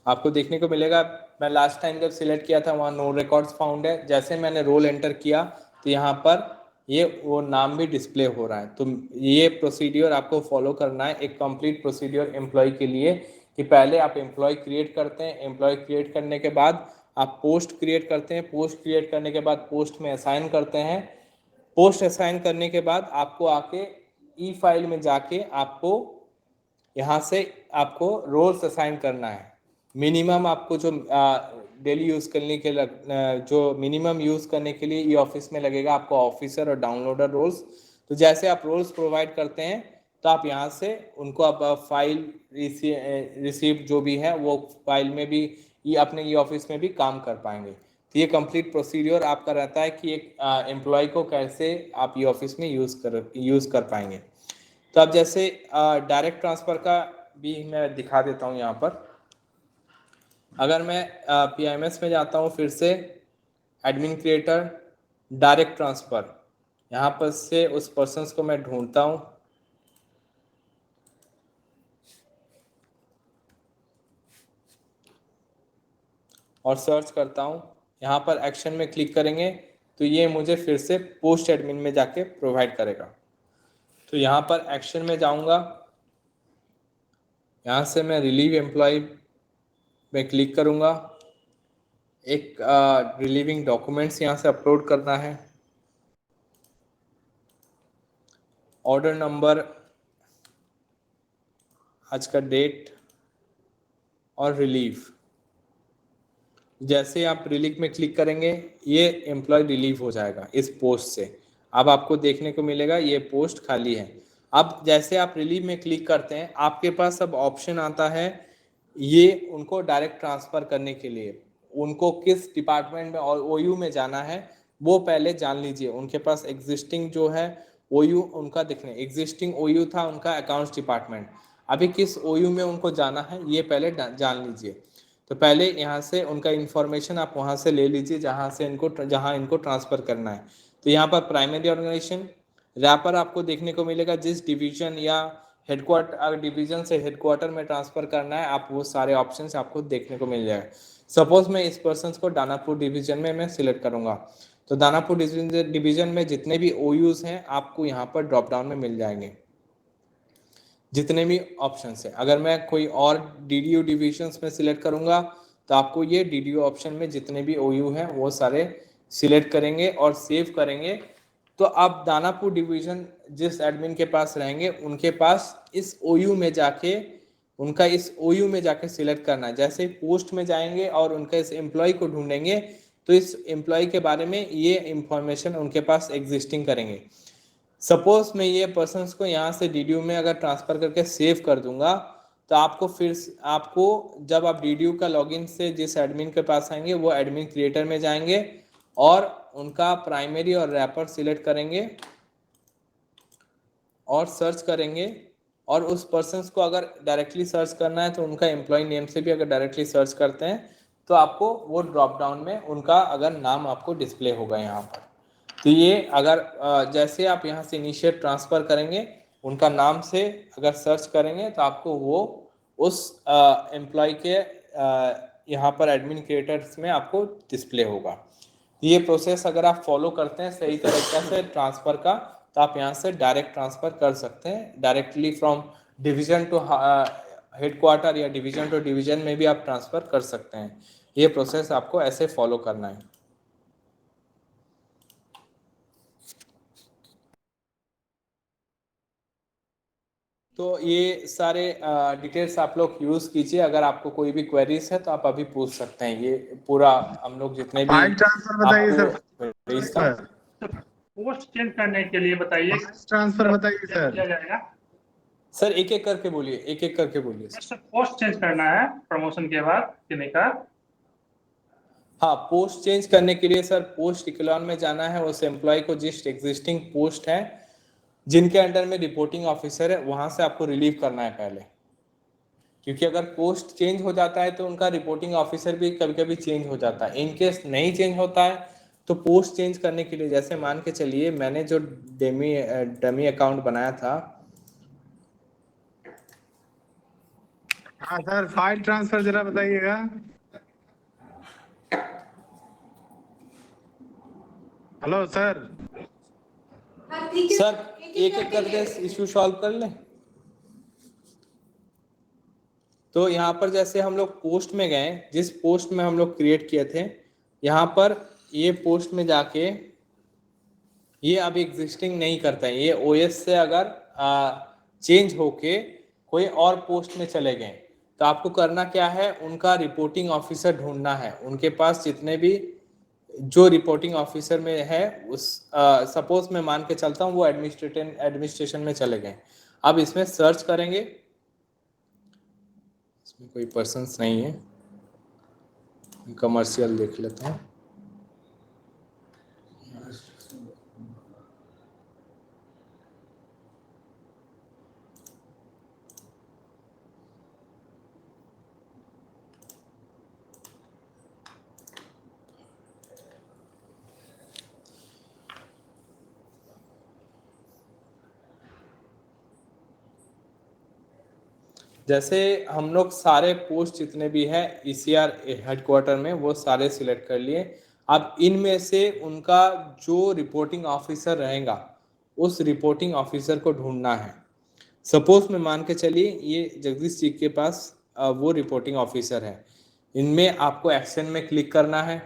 [SPEAKER 1] आपको देखने को मिलेगा मैं लास्ट टाइम जब सिलेक्ट किया था वहाँ नो रिकॉर्ड्स फाउंड है। जैसे मैंने रोल एंटर किया तो यहाँ पर ये वो नाम भी डिस्प्ले हो रहा है। तो ये प्रोसीड्यूर आपको फॉलो करना है, एक कंप्लीट प्रोसीड्यूर एम्प्लॉय के लिए, कि पहले आप एम्प्लॉय क्रिएट करते हैं, एम्प्लॉय क्रिएट करने के बाद आप पोस्ट क्रिएट करते हैं, पोस्ट क्रिएट करने के बाद पोस्ट में असाइन करते हैं, पोस्ट असाइन करने के बाद आपको आके ई फाइल में जाके आपको यहाँ से आपको रोल्स असाइन करना है। मिनिमम आपको जो डेली यूज करने के जो मिनिमम यूज करने के लिए ई ऑफिस में लगेगा आपको ऑफिसर और डाउनलोडर रोल्स। तो जैसे आप रोल्स प्रोवाइड करते हैं तो आप यहाँ से उनको आप फाइल रिसीव जो भी है वो फाइल में भी ये अपने ई ऑफिस में भी काम कर पाएंगे। तो ये कंप्लीट प्रोसीड्योर आपका रहता है कि एक एम्प्लॉय को कैसे आप ई ऑफिस में यूज कर पाएंगे। तो अब जैसे डायरेक्ट ट्रांसफर का भी मैं दिखा देता हूँ यहाँ पर। अगर मैं PIMS में जाता हूँ, फिर से एडमिन क्रिएटर डायरेक्ट ट्रांसफर, यहाँ पर से उस पर्सन को मैं ढूंढता हूँ और सर्च करता हूँ। यहाँ पर एक्शन में क्लिक करेंगे तो ये मुझे फिर से पोस्ट एडमिन में जाके प्रोवाइड करेगा। तो यहाँ पर एक्शन में जाऊँगा, यहाँ से मैं रिलीव एम्प्लॉय में क्लिक करूँगा। एक रिलीविंग डॉक्यूमेंट्स यहाँ से अपलोड करना है, ऑर्डर नंबर, आज का डेट और रिलीव। जैसे आप रिलीव में क्लिक करेंगे ये एम्प्लॉय रिलीव हो जाएगा इस पोस्ट से। अब आपको देखने को मिलेगा ये पोस्ट खाली है। अब जैसे आप रिलीव में क्लिक करते हैं आपके पास अब ऑप्शन आता है ये उनको डायरेक्ट ट्रांसफर करने के लिए उनको किस डिपार्टमेंट में और OU में जाना है वो पहले जान लीजिए। उनके पास एग्जिस्टिंग जो है OU उनका दिखने एग्जिस्टिंग OU था उनका अकाउंट्स डिपार्टमेंट, अभी किस OU में उनको जाना है ये पहले जान लीजिए। तो पहले यहाँ से उनका इंफॉर्मेशन आप वहाँ से ले लीजिए जहाँ इनको ट्रांसफर करना है। तो यहाँ पर प्राइमरी ऑर्गेनाइजेशन रैपर आपको देखने को मिलेगा, जिस डिवीजन या हेडक्वार्टर अगर डिवीजन से हेडक्वार्टर में ट्रांसफर करना है आप वो सारे ऑप्शंस आपको देखने को मिल जाएगा। सपोज मैं इस पर्सन को दानापुर डिवीजन में मैं सिलेक्ट करूंगा तो दानापुर डिवीजन में जितने भी OUs हैं आपको यहाँ पर ड्रॉप डाउन में मिल जाएंगे, जितने भी ऑप्शंस हैं। अगर मैं कोई और DDU डिविजन्स में सिलेक्ट करूंगा तो आपको ये DDU ऑप्शन में जितने भी OU हैं वो सारे सिलेक्ट करेंगे और सेव करेंगे। तो आप दानापुर डिवीजन जिस एडमिन के पास रहेंगे उनके पास इस OU में जाके उनका इस OU में जाके सिलेक्ट करना है। जैसे पोस्ट में जाएंगे और उनका इस एम्प्लॉय को ढूंढेंगे तो इस एम्प्लॉय के बारे में ये इंफॉर्मेशन उनके पास एग्जिस्टिंग करेंगे। सपोज मैं ये पर्सन्स को यहाँ से DDU में अगर ट्रांसफर करके सेव कर दूंगा तो आपको जब आप DDU का लॉगिन से जिस एडमिन के पास आएंगे वो एडमिन क्रिएटर में जाएंगे और उनका प्राइमरी और रैपर सिलेक्ट करेंगे और सर्च करेंगे। और उस पर्सन्स को अगर डायरेक्टली सर्च करना है तो उनका एम्प्लॉय नेम से भी अगर डायरेक्टली सर्च करते हैं तो आपको वो ड्रॉप डाउन में उनका अगर नाम आपको डिस्प्ले होगा यहाँ पर। तो ये अगर जैसे आप यहाँ से इनिशिएट ट्रांसफर करेंगे उनका नाम से अगर सर्च करेंगे तो आपको वो उस एम्प्लॉय के यहाँ पर एडमिन क्रिएटर्स में आपको डिस्प्ले होगा। ये प्रोसेस अगर आप फॉलो करते हैं सही तरीके से ट्रांसफर का तो आप यहाँ से डायरेक्ट ट्रांसफर कर सकते हैं directly from division to headquarter या डिवीजन टू डिवीजन में भी आप ट्रांसफर कर सकते हैं। ये प्रोसेस आपको ऐसे फॉलो करना है। तो ये सारे डिटेल्स आप लोग यूज कीजिए। अगर आपको कोई भी क्वेरीज है तो आप अभी पूछ सकते हैं। ये पूरा हम लोग जितने भी
[SPEAKER 6] फाइल ट्रांसफर बताइए सर।
[SPEAKER 1] queries था,
[SPEAKER 4] पोस्ट चेंज करने के लिए बताइए
[SPEAKER 6] ट्रांसफर बताइए
[SPEAKER 4] किया
[SPEAKER 6] सर।
[SPEAKER 4] जाएगा।
[SPEAKER 1] सर एक एक करके बोलिए, एक एक करके बोलिए।
[SPEAKER 4] सर पोस्ट चेंज करना है प्रमोशन के बाद कितने का।
[SPEAKER 1] हाँ, पोस्ट चेंज करने के लिए सर पोस्ट इक्लान में जाना है। उस एम्प्लॉय को जिस एग्जिस्टिंग पोस्ट है जिनके अंडर में रिपोर्टिंग ऑफिसर है वहां से आपको रिलीव करना है पहले, क्योंकि अगर पोस्ट चेंज हो जाता है तो उनका रिपोर्टिंग ऑफिसर भी कभी कभी चेंज हो जाता है। इन केस नहीं चेंज होता है तो पोस्ट चेंज करने के लिए, जैसे मान के चलिए मैंने जो डमी अकाउंट बनाया था,
[SPEAKER 6] हाँ सर, फाइल ट्रांसफर जरा बताइएगा। Hello sir.
[SPEAKER 3] हाँ ठीक है
[SPEAKER 1] सर एक एक करके इश्यू सॉल्व कर लें। तो यहाँ पर जैसे हम लोग पोस्ट में गए, जिस पोस्ट में हम लोग क्रिएट किए थे, यहाँ पर ये पोस्ट में जाके ये अब एग्जिस्टिंग नहीं करता है। ये ओएस से अगर चेंज होके कोई और पोस्ट में चले गए तो आपको करना क्या है, उनका रिपोर्टिंग ऑफिसर ढूंढना है। उनके पास जितने भी जो रिपोर्टिंग ऑफिसर में है उस सपोज मैं मान के चलता हूँ वो एडमिनिस्ट्रेशन में चले गए। अब इसमें सर्च करेंगे, इसमें कोई पर्सन्स नहीं है, कमर्शियल देख लेता हूँ। जैसे हम लोग सारे पोस्ट जितने भी है ईसीआर हेडक्वार्टर में वो सारे सिलेक्ट कर लिए। अब इनमें से उनका जो रिपोर्टिंग ऑफिसर रहेगा उस रिपोर्टिंग ऑफिसर को ढूंढना है। सपोज में मान के चलिए ये जगदीश जी के पास वो रिपोर्टिंग ऑफिसर है। इनमें आपको एक्शन में क्लिक करना है।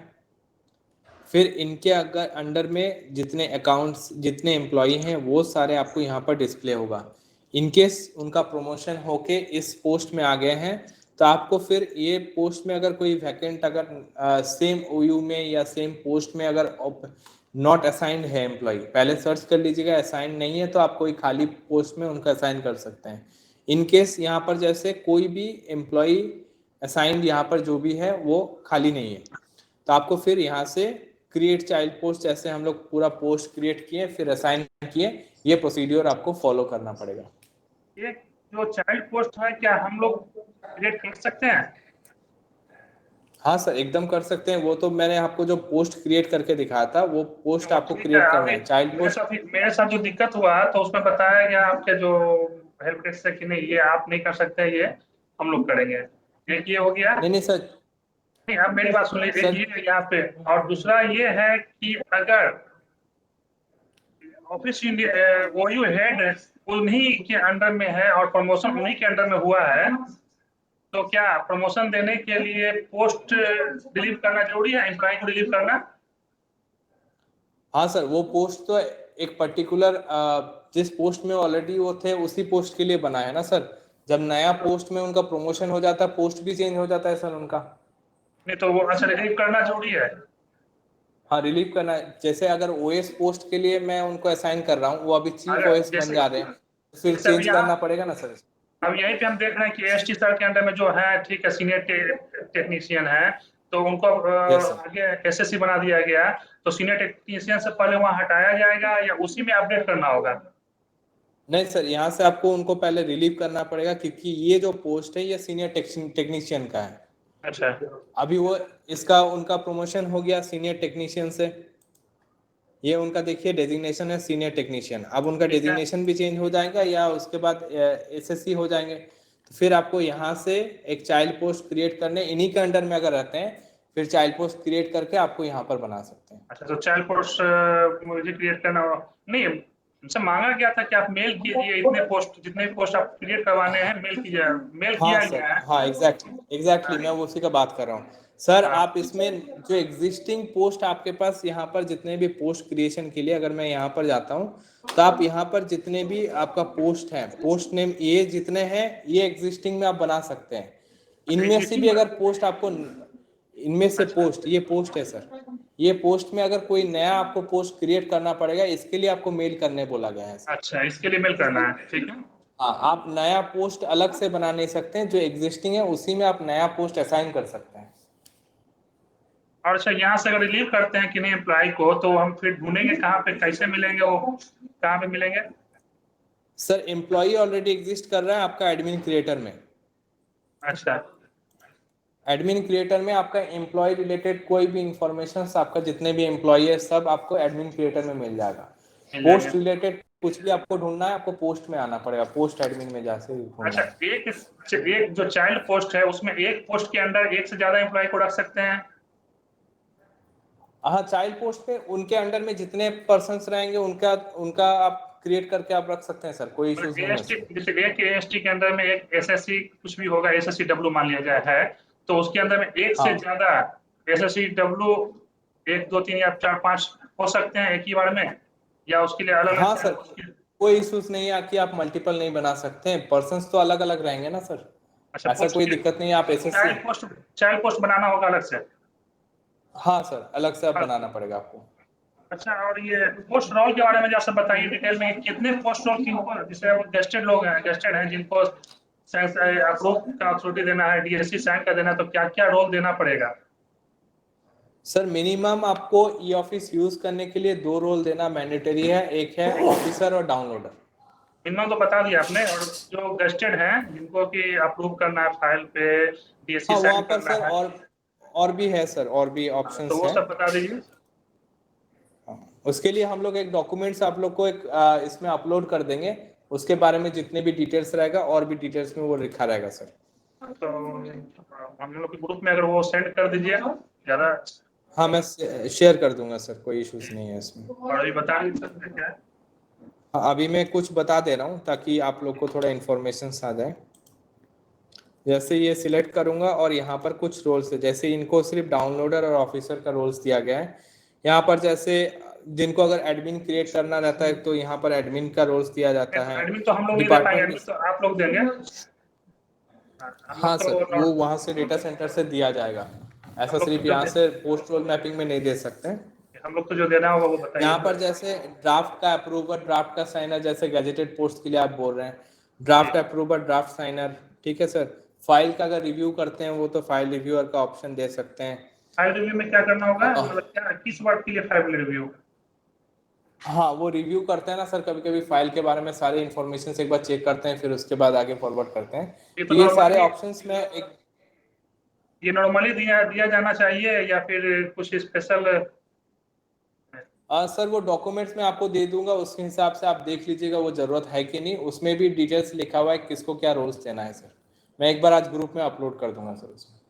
[SPEAKER 1] फिर इनके अगर अंडर में जितने अकाउंट्स जितने एम्प्लॉई हैं वो सारे आपको यहाँ पर डिस्प्ले होगा। इनकेस उनका प्रमोशन होके इस पोस्ट में आ गए हैं तो आपको फिर ये पोस्ट में अगर कोई वैकेंट अगर सेम ओयू में या सेम पोस्ट में अगर नॉट असाइंड है एम्प्लॉय, पहले सर्च कर लीजिएगा। असाइंड नहीं है तो आप कोई खाली पोस्ट में उनका असाइन कर सकते हैं। इनकेस यहाँ पर जैसे कोई भी एम्प्लॉय असाइंड यहाँ पर जो भी है वो खाली नहीं है तो आपको फिर यहाँ से क्रिएट चाइल्ड पोस्ट, जैसे हम लोग पूरा पोस्ट क्रिएट किए फिर असाइन किए, ये प्रोसीड्योर आपको फॉलो करना पड़ेगा।
[SPEAKER 4] ये जो चाइल्ड पोस्ट है क्या हम लोग क्रिएट कर सकते हैं?
[SPEAKER 1] हाँ सर एकदम कर सकते हैं। वो तो मैंने आपको जो पोस्ट क्रिएट करके दिखाया था वो पोस्ट
[SPEAKER 4] तो
[SPEAKER 1] आपको
[SPEAKER 4] ठीक
[SPEAKER 1] क्रिएट
[SPEAKER 4] है,
[SPEAKER 1] करना
[SPEAKER 4] अभी
[SPEAKER 1] है चाइल्ड पोस्ट।
[SPEAKER 4] मेरे साथ जो दिक्कत हुआ तो उसमें बताया गया आपके जो हेल्प डेस्क से कि नहीं ये आप नहीं कर सकते, ये हम लोग करेंगे। एक ये हो गया।
[SPEAKER 1] नहीं सर,
[SPEAKER 4] नहीं आप मेरी बात सुन लीजिए, ये यहाँ पे। और दूसरा ये है कि अगर ऑफिस ओयू हेड उन्हीं के अंडर में है और प्रमोशन उन्हीं के अंडर में हुआ है तो क्या प्रमोशन देने के लिए पोस्ट डिलीट करना जरूरी है, एम्प्लॉय को डिलीट करना?
[SPEAKER 1] हाँ सर, वो पोस्ट तो एक पर्टिकुलर जिस पोस्ट में ऑलरेडी वो थे उसी पोस्ट के लिए बना है ना सर। जब नया पोस्ट में उनका प्रमोशन हो जाता है पोस्ट भी चेंज हो जाता है सर उनका।
[SPEAKER 4] नहीं तो वो अच्छा रिलीव करना जरूरी है।
[SPEAKER 1] हाँ रिलीव करना, जैसे अगर ओएस पोस्ट के लिए मैं उनको असाइन कर रहा हूँ वो अभी चीफ ओएस बन जा रहे हैं फिर चेंज करना पड़ेगा ना सर।
[SPEAKER 4] अब यहीं पे हम देख रहे हैं कि एसटी सर के अंडर में जो है ठीक है सीनियर टेक्नीशियन है तो उनको आगे एसएससी बना दिया गया तो सीनियर टेक्नीशियन से पहले वहाँ हटाया जाएगा या उसी में अपडेट करना होगा?
[SPEAKER 1] नहीं सर, यहाँ से आपको उनको पहले रिलीव करना पड़ेगा क्योंकि ये जो पोस्ट है ये सीनियर टेक्नीशियन का है।
[SPEAKER 4] अच्छा,
[SPEAKER 1] अभी वो इसका उनका प्रमोशन हो गया सीनियर टेक्नीशियन से, ये उनका देखिए डेजिग्नेशन है सीनियर टेक्नीशियन। अब उनका डेजिग्नेशन भी चेंज हो जाएगा या उसके बाद एसएससी हो जाएंगे तो फिर आपको यहाँ से एक चाइल्ड पोस्ट क्रिएट करने, इन्हीं के अंडर में अगर रहते हैं फिर चाइल्ड पोस्ट क्रिएट करके आपको यहाँ पर बना सकते हैं।
[SPEAKER 4] अच्छा तो चाइल्ड पोस्ट मुझे क्रिएट करना नहीं, हमसे मांगा गया था कि आप मेल कीजिए, इतने पोस्ट, जितने भी पोस्ट आप क्रिएट करवाने हैं मेल कीजिए, मेल
[SPEAKER 1] हाँ
[SPEAKER 4] किया
[SPEAKER 1] सर,
[SPEAKER 4] गया है।
[SPEAKER 1] हाँ एग्जैक्टली मैं उसी का बात कर रहा हूँ सर। आप इसमें जो एग्जिस्टिंग पोस्ट आपके पास यहाँ पर जितने भी पोस्ट क्रिएशन के लिए, अगर मैं यहाँ पर जाता हूँ तो आप यहाँ पर जितने भी आपका पोस्ट है, पोस्ट नेम ये जितने हैं ये एग्जिस्टिंग में आप बना सकते हैं। इनमें से भी अगर पोस्ट आपको, इनमें से पोस्ट, ये पोस्ट है सर, ये पोस्ट में अगर कोई नया आपको पोस्ट क्रिएट करना पड़ेगा, इसके लिए आपको मेल करने बोला गया है सर।
[SPEAKER 4] अच्छा, इसके लिए मेल करना है, ठीक है।
[SPEAKER 1] हाँ, आप नया पोस्ट अलग से बना नहीं सकते हैं, जो एग्जिस्टिंग है उसी में आप नया पोस्ट असाइन कर सकते हैं।
[SPEAKER 4] और अच्छा, यहाँ से अगर रिलीव करते हैं कि नहीं एम्प्लॉय को, तो हम फिर ढूंढेंगे कहाँ पे, कैसे मिलेंगे, वो कहाँ पे मिलेंगे?
[SPEAKER 1] सर एम्प्लॉय ऑलरेडी एग्जिस्ट कर रहा है आपका एडमिन क्रिएटर में।
[SPEAKER 4] अच्छा,
[SPEAKER 1] एडमिन क्रिएटर में आपका एम्प्लॉय रिलेटेड कोई भी इंफॉर्मेशन, आपका जितने भी एम्प्लॉय है सब आपको एडमिन क्रिएटर में मिल जाएगा। पोस्ट रिलेटेड कुछ भी आपको ढूंढना है, आपको पोस्ट में आना पड़ेगा, पोस्ट एडमिन में जाके ढूंढना
[SPEAKER 4] अच्छा,
[SPEAKER 1] है।
[SPEAKER 4] एक जो चाइल्ड पोस्ट है उसमें एक पोस्ट के अंदर एक से ज्यादा एम्प्लॉय को रख सकते हैं?
[SPEAKER 1] हाँ, चाइल्ड पोस्ट पे उनके अंडर में जितने पर्सन्स रहेंगे उनका उनका आप क्रिएट करके आप रख सकते हैं सर, कोई इश्यूज नहीं है।
[SPEAKER 4] जैसे एक एएसटी के अंदर में एक एसएससी कुछ भी होगा, एसएससी डब्ल्यू मान लिया जाए है, तो उसके अंदर में एक से ज्यादा एसएससी डब्ल्यू 1 2 3 या 4 5 हो सकते हैं एक ही बार में, या उसके लिए अलग?
[SPEAKER 1] हाँ सर, कोई इश्यूज नहीं है कि आप मल्टीपल नहीं बना सकते हैं, पर्सन्स तो अलग अलग रहेंगे ना सर।
[SPEAKER 4] अच्छा,
[SPEAKER 1] ऐसा कोई दिक्कत नहीं है, आप एसएससी
[SPEAKER 4] चाइल्ड पोस्ट बनाना होगा अलग से?
[SPEAKER 1] हाँ सर, अलग से आप बनाना पड़ेगा आपको।
[SPEAKER 4] अच्छा, और ये पोस्ट रोल के बारे में जरा बताइए डिटेल में, कितने पोस्ट रोल की ऊपर, जैसे गेस्टेड लोग हैं, गेस्टेड हैं जिनको अप्रूव का अथॉरिटी देना है, डीएससी साइन का देना है, तो क्या क्या रोल देना पड़ेगा?
[SPEAKER 1] सर मिनिमम आपको ई ऑफिस यूज करने के लिए 2 रोल देना मैंडेटरी है, एक है ऑफिसर और डाउनलोडर।
[SPEAKER 4] मिनिमम तो बता दिया आपने, और जो गेस्टेड हैं जिनको कि अप्रूव करना है फाइल पे, डीएससी
[SPEAKER 1] हाँ,
[SPEAKER 4] साइन
[SPEAKER 1] वहाँ पर
[SPEAKER 4] करना
[SPEAKER 1] सर
[SPEAKER 4] है,
[SPEAKER 1] और भी है सर, और भी ऑप्शंस
[SPEAKER 4] तो वो
[SPEAKER 1] हैं।
[SPEAKER 4] सब बता दीजिए।
[SPEAKER 1] उसके लिए हम लोग एक डॉक्यूमेंट्स आप लोग को एक इसमें अपलोड कर देंगे, उसके बारे में जितने भी डिटेल्स रहेगा और भी डिटेल्स में वो लिखा रहेगा सर।
[SPEAKER 4] तो हम लोग के ग्रुप में अगर वो सेंड कर दीजिए ज्यादा।
[SPEAKER 1] हाँ, मैं शेयर कर दूंगा सर, कोई इश्यूज नहीं है इसमें।
[SPEAKER 4] और अभी बता दीजिए क्या है?
[SPEAKER 1] हाँ, अभी मैं कुछ बता दे रहा हूँ ताकि आप लोग को थोड़ा इन्फॉर्मेशन आ जाए। जैसे ये सिलेक्ट करूंगा और यहाँ पर कुछ रोल्स है, जैसे इनको सिर्फ डाउनलोडर और ऑफिसर का रोल्स दिया गया है। यहाँ पर जैसे जिनको अगर एडमिन क्रिएट करना रहता है तो यहाँ पर एडमिन का रोल्स दिया जाता है।
[SPEAKER 4] एडमिन तो हम लोग नहीं दे पाएंगे, एडमिन तो आप लोग देंगे।
[SPEAKER 1] हाँ सर, वो वहाँ से डेटा सेंटर से दिया जाएगा, ऐसा सिर्फ यहाँ से पोस्ट रोल मैपिंग में नहीं दे सकते।
[SPEAKER 4] हम लोग को जो देना होगा वो बताइए।
[SPEAKER 1] यहाँ पर जैसे ड्राफ्ट का अप्रूवर, ड्राफ्ट का साइनर, जैसे गैजेटेड पोस्ट के लिए आप बोल रहे हैं, ड्राफ्ट अप्रूवर, ड्राफ्ट साइनर, ठीक है सर। फाइल का अगर रिव्यू करते हैं वो तो फाइल रिव्यूअर का ऑप्शन दे सकते हैं।
[SPEAKER 4] फाइल रिव्यू में क्या करना होगा, मतलब क्या, किस वर्ड के लिए फाइल रिव्यू?
[SPEAKER 1] हाँ, वो रिव्यू करते हैं ना सर, कभी कभी फाइल के बारे में सारे इन्फॉर्मेशन एक बार चेक करते हैं, फिर उसके बाद आगे फॉरवर्ड करते हैं। तो ये सारे ऑप्शंस में एक,
[SPEAKER 4] ये नॉर्मली दिया जाना चाहिए या फिर कुछ स्पेशल?
[SPEAKER 1] सर वो डॉक्यूमेंट्स में आपको दे दूंगा, उसके हिसाब से आप देख लीजिएगा वो जरूरत है कि नहीं। उसमें भी डिटेल्स लिखा हुआ है किसको क्या रोल्स देना है सर। मैं एक बार आज ग्रुप में अपलोड कर दूंगा सर उसमें।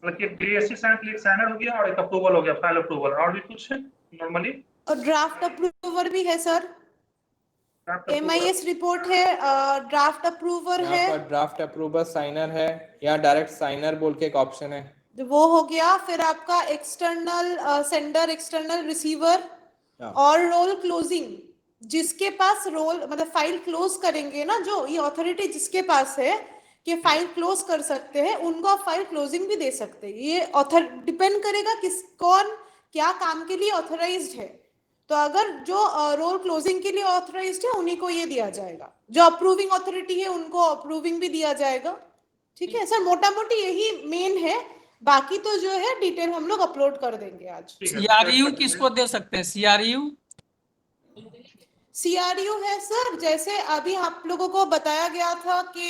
[SPEAKER 4] मतलब कि डीएससी साइन के लिए साइनर हो गया और एक अप्रूवल हो गया, फाइल अप्रूवल, और भी कुछ है नॉर्मली?
[SPEAKER 3] और ड्राफ्ट अप्रूवर भी है सर, MIS रिपोर्ट है, ड्राफ्ट अप्रूवर है,
[SPEAKER 1] यहाँ पर ड्राफ्ट अप्रूवर, साइनर है, यहाँ डायरेक्ट साइनर बोल के एक ऑप्शन है,
[SPEAKER 3] वो हो गया। फिर आपका एक्सटर्नल सेंडर, एक्सटर्नल रिसीवर और रोल क्लोजिंग, जिसके पास रोल मतलब फाइल क्लोज करेंगे ना, जो ये अथॉरिटी जिसके पास है कि फाइल क्लोज कर सकते हैं, उनको आप फाइल क्लोजिंग भी दे सकते हैं। ये डिपेंड करेगा किस कौन क्या काम के लिए ऑथराइज्ड है। तो अगर जो रोल क्लोजिंग के लिए ऑथराइज्ड है उन्हीं को ये दिया जाएगा, जो अप्रूविंग अथॉरिटी है उनको अप्रूविंग भी दिया जाएगा। ठीक है सर, मोटा मोटी यही मेन है, बाकी तो जो है डिटेल हम लोग अपलोड कर देंगे आज।
[SPEAKER 7] CRU किसको दे सकते हैं? CRU
[SPEAKER 3] है सर, जैसे अभी आप लोगों को बताया गया था कि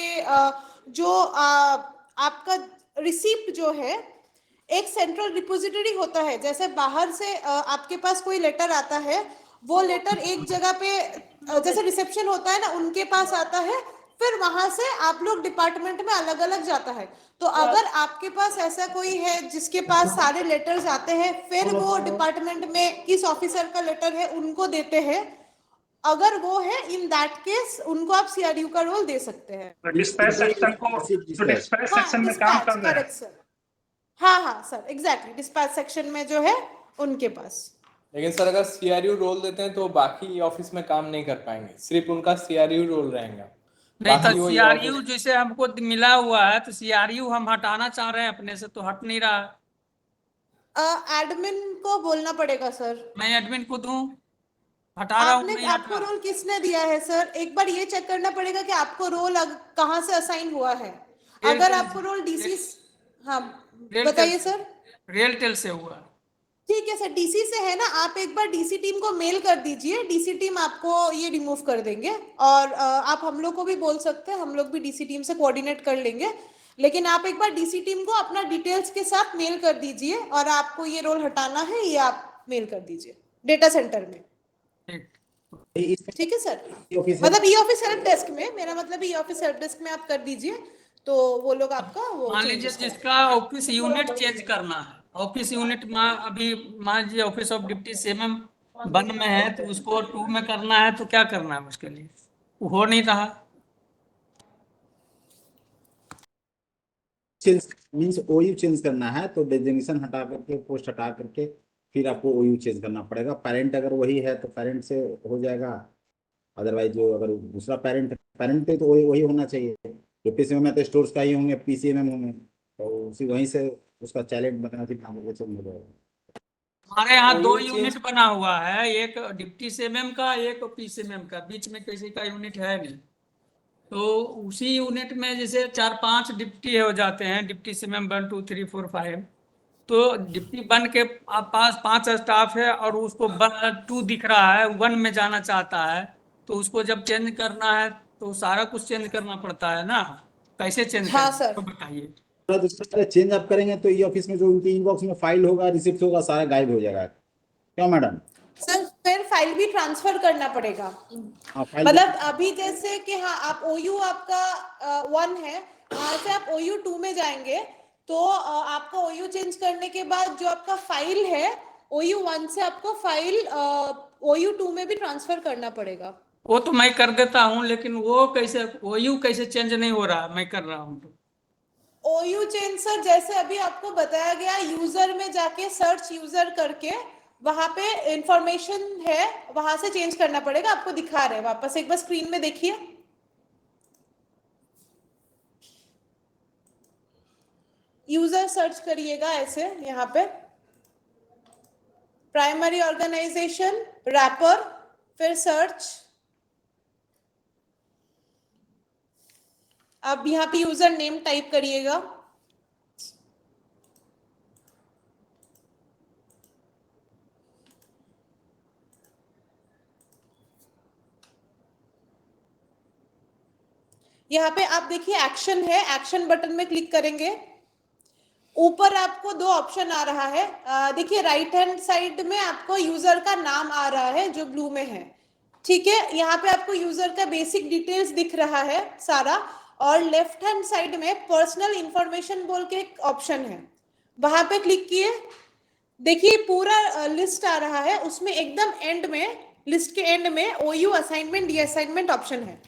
[SPEAKER 3] जो आपका रिसिप्ट जो है एक सेंट्रल रिपोजिटरी होता है, जैसे बाहर से आपके पास कोई लेटर आता है, वो लेटर एक जगह पे जैसे रिसेप्शन होता है ना, उनके पास आता है, फिर वहां से आप लोग डिपार्टमेंट में अलग अलग जाता है। तो अगर आपके पास ऐसा कोई है जिसके पास सारे लेटर्स आते हैं, फिर वो डिपार्टमेंट में किस ऑफिसर का लेटर है उनको देते हैं। अगर वो है, इन दैट केस उनको आप सीआरयू का रोल दे सकते हैं।
[SPEAKER 4] डिस्पैच सेक्शन को, तो डिस्पैच सेक्शन में काम कर रहे हैं।
[SPEAKER 3] Correct sir. हाँ सर, एग्जैक्टली डिस्पैच सेक्शन में जो है उनके पास।
[SPEAKER 1] लेकिन सर अगर सीआरयू रोल देते हैं तो बाकी ऑफिस में काम नहीं कर पाएंगे, सिर्फ उनका सीआरयू रोल रहेगा।
[SPEAKER 7] नहीं
[SPEAKER 1] बाकी
[SPEAKER 7] तो
[SPEAKER 1] वही
[SPEAKER 7] सीआरयू
[SPEAKER 1] ऑफिस
[SPEAKER 7] जैसे हमको मिला हुआ है, तो सीआरयू हम हटाना चाह रहे हैं अपने से, तो हट नहीं रहा है।
[SPEAKER 3] एडमिन को बोलना पड़ेगा सर।
[SPEAKER 7] मैं एडमिन को दूं, हटा रहा हूँ, नहीं हट
[SPEAKER 3] आपको
[SPEAKER 7] रहा।
[SPEAKER 3] रोल किसने दिया है सर? एक बार ये चेक करना पड़ेगा कि आपको रोल कहाँ से असाइन हुआ है। अगर
[SPEAKER 7] रेलटेल
[SPEAKER 3] आपको रोल डीसी, हाँ
[SPEAKER 7] रेलटेल
[SPEAKER 3] बताइए सर।
[SPEAKER 7] रेलटेल से हुआ।
[SPEAKER 3] ठीक है सर, डीसी से है ना, आप एक बार डीसी टीम को मेल कर दीजिए, डीसी टीम आपको ये रिमूव कर देंगे। और आप हम लोग को भी बोल सकते हैं, हम लोग भी डीसी टीम से कोऑर्डिनेट कर लेंगे। लेकिन आप एक बार डीसी टीम को अपना डिटेल्स के साथ मेल कर दीजिए, और आपको ये रोल हटाना है, ये आप मेल कर दीजिए डेटा सेंटर में। ठीक है सर, मतलब ई ऑफिस हेल्प डेस्क में, मेरा मतलब ई ऑफिस हेल्प डेस्क में आप कर दीजिए, तो वो लोग आपका वो
[SPEAKER 7] मान लीजिए जिसका ऑफिस यूनिट चेंज करना है, ऑफिस यूनिट अभी मान लीजिए ऑफिस ऑफ डिप्टी सीएम 1 में है, तो उसको 2 में करना है, तो क्या करना है उसके लिए? वो हो नहीं रहा।
[SPEAKER 8] चेंज मीन्स ओयू चेंज करना है तो डेजिग्नेशन हटा करके, पोस्ट हटा करके फिर आपको ओयू चेंज करना पड़ेगा। पेरेंट अगर वही है तो पेरेंट से हो जाएगा, अदरवाइज जो अगर दूसरा पेरेंट पे तो वही होना चाहिए। जो पीसीएम में तो स्टोर्स का ही होंगे, पीसीएम होंगे, तो उसी वहीं से उसका चाइल्ड बनाना थी चेंज हो जाएगा।
[SPEAKER 7] हमारे यहाँ 2
[SPEAKER 1] OU
[SPEAKER 7] यूनिट
[SPEAKER 1] चेंज
[SPEAKER 7] बना हुआ है, एक डिप्टी सीएम का, एक पीसीएम का, बीच में किसी का यूनिट है नहीं। तो उसी यूनिट में जैसे 4-5 डिप्टी हो जाते हैं, डिप्टी सीएम 1 2 3 4 5। तो डिप्टी 1 के पास 5 स्टाफ है, और उसको 2 दिख रहा है, 1 में जाना चाहता है, तो उसको जब चेंज करना है तो सारा कुछ चेंज करना पड़ता है ना। कैसे चेंज
[SPEAKER 3] हाँ
[SPEAKER 7] करें
[SPEAKER 3] सर।
[SPEAKER 7] तो बताइए।
[SPEAKER 8] चेंज आप करेंगे तो ये ऑफिस में जो उनके इनबॉक्स में फाइल होगा, रिसिप्ट होगा, सारा गायब हो जाएगा। क्या मैडम?
[SPEAKER 3] सर फिर फाइल भी ट्रांसफर करना पड़ेगा।
[SPEAKER 8] फाइल
[SPEAKER 3] मतलब अभी जैसे कि हाँ, आप ओयू आपका 1 है, वहां से आप ओयू 2 में जाएंगे, तो आपको ओयू चेंज करने के बाद जो आपका फाइल है ओयू 1 से आपको फाइल ओयू 2 में भी ट्रांसफर करना पड़ेगा।
[SPEAKER 7] वो तो मैं कर देता हूँ, लेकिन वो कैसे, ओयू कैसे चेंज नहीं हो रहा, मैं कर रहा हूँ तो।
[SPEAKER 3] ओयू चेंज सर, जैसे अभी आपको बताया गया, यूजर में जाके सर्च यूजर करके वहां पे इंफॉर्मेशन है, वहां से चेंज करना पड़ेगा। आपको दिखा रहे हैं, वापस एक बार स्क्रीन में देखिए। यूजर सर्च करिएगा ऐसे, यहाँ पे प्राइमरी ऑर्गेनाइजेशन, रैपर, फिर सर्च। अब यहाँ पे यूजर नेम टाइप करिएगा। यहाँ पे आप देखिए एक्शन है, एक्शन बटन में क्लिक करेंगे। ऊपर आपको 2 ऑप्शन आ रहा है, देखिए राइट हैंड साइड में आपको यूजर का नाम आ रहा है जो ब्लू में है। ठीक है, यहाँ पे आपको यूजर का बेसिक डिटेल्स दिख रहा है सारा, और लेफ्ट हैंड साइड में पर्सनल इंफॉर्मेशन बोल के एक ऑप्शन है, वहां पे क्लिक किए। देखिए पूरा लिस्ट आ रहा है, उसमें एकदम एंड में, लिस्ट के एंड में ओयू असाइनमेंट डी असाइनमेंट ऑप्शन है।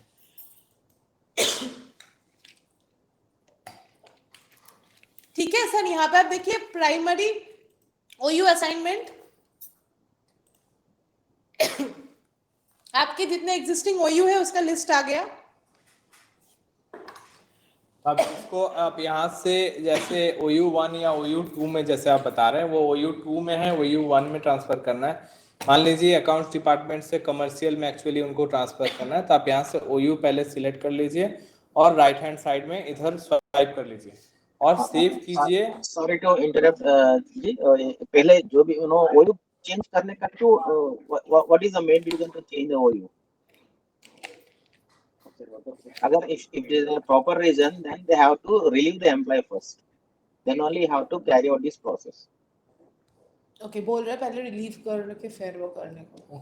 [SPEAKER 3] ठीक है सर, यहाँ पे आप देखिए प्राइमरी ओयू असाइनमेंट, आपके जितने एग्जिस्टिंग ओयू है उसका लिस्ट आ गया।
[SPEAKER 1] अब इसको आप यहाँ से जैसे OU 1 या OU 2 में जैसे आप बता रहे हैं, वो OU 2 में है, OU 1 में ट्रांसफर करना है। मान लीजिए अकाउंट्स डिपार्टमेंट से कमर्शियल में एक्चुअली उनको ट्रांसफर करना है, तो आप यहाँ से OU पहले सिलेक्ट कर लीजिए और राइट हैंड साइड में इधर स्वाइप कर लीजिए और सेव कीजिए।
[SPEAKER 5] सॉरी टू इंटरप्ट जी, पहले जो भी ओयू चेंज करने का, तो what is the main reason to change the OU? अगर if there is a proper reason, then they have to relieve the employee first, then only have to carry out this process.
[SPEAKER 3] Okay, बोल रहे पहले relieve करके फिर वो करने को।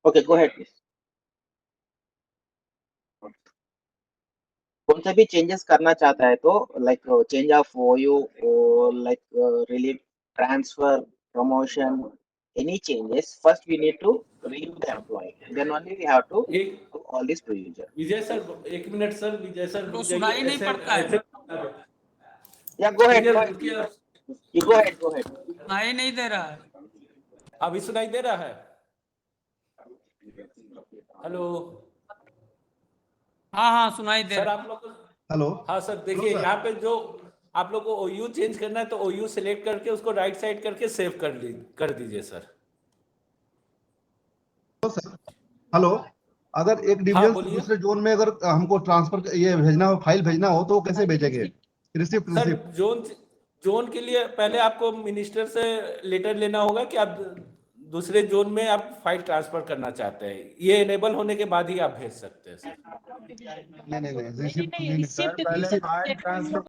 [SPEAKER 5] Okay, go ahead please. कौन सा भी चेंजेस करना चाहता है तो like change of ओयू like relieve transfer promotion any changes first we need to remove the employee then only we have to
[SPEAKER 2] एक
[SPEAKER 5] do all this procedure.
[SPEAKER 2] Vijay sir, एक minute sir, विजय sir,
[SPEAKER 7] तो सुनाई नहीं पड़ता है।
[SPEAKER 5] Yeah, go ahead,
[SPEAKER 2] विजय,
[SPEAKER 5] go ahead.
[SPEAKER 2] रुकिए।
[SPEAKER 5] You go ahead, go ahead.
[SPEAKER 7] सुनाई नहीं दे रहा है।
[SPEAKER 2] अभी सुनाई दे रहा है? हेलो
[SPEAKER 7] हाँ हाँ सुनाई दे
[SPEAKER 2] सर,
[SPEAKER 7] रहा
[SPEAKER 2] आप लोग को
[SPEAKER 6] हेलो
[SPEAKER 2] हाँ सर, देखिए यहाँ पे जो आप लोग को OU चेंज करना है तो OU सिलेक्ट करके उसको राइट साइड करके सेव कर दीजिए सर।
[SPEAKER 6] हेलो, अगर एक डिवीजन
[SPEAKER 2] बोलिए।
[SPEAKER 6] दूसरे जोन में अगर हमको ट्रांसफर ये भेजना हो, फाइल भेजना हो तो वो कैसे भेजेंगे? रिसिप्ट
[SPEAKER 2] सर
[SPEAKER 6] रिसिप्ट
[SPEAKER 2] जोन के लिए पहले आपको मिनिस्टर से लेटर लेना होगा कि आप दूसरे जोन में आप फाइल ट्रांसफर करना चाहते हैं। ये इनेबल होने के बाद ही आप भेज सकते हैं सर।
[SPEAKER 6] नहीं रिसिप्ट नहीं लिखता है, पहले फाइल ट्रांसफर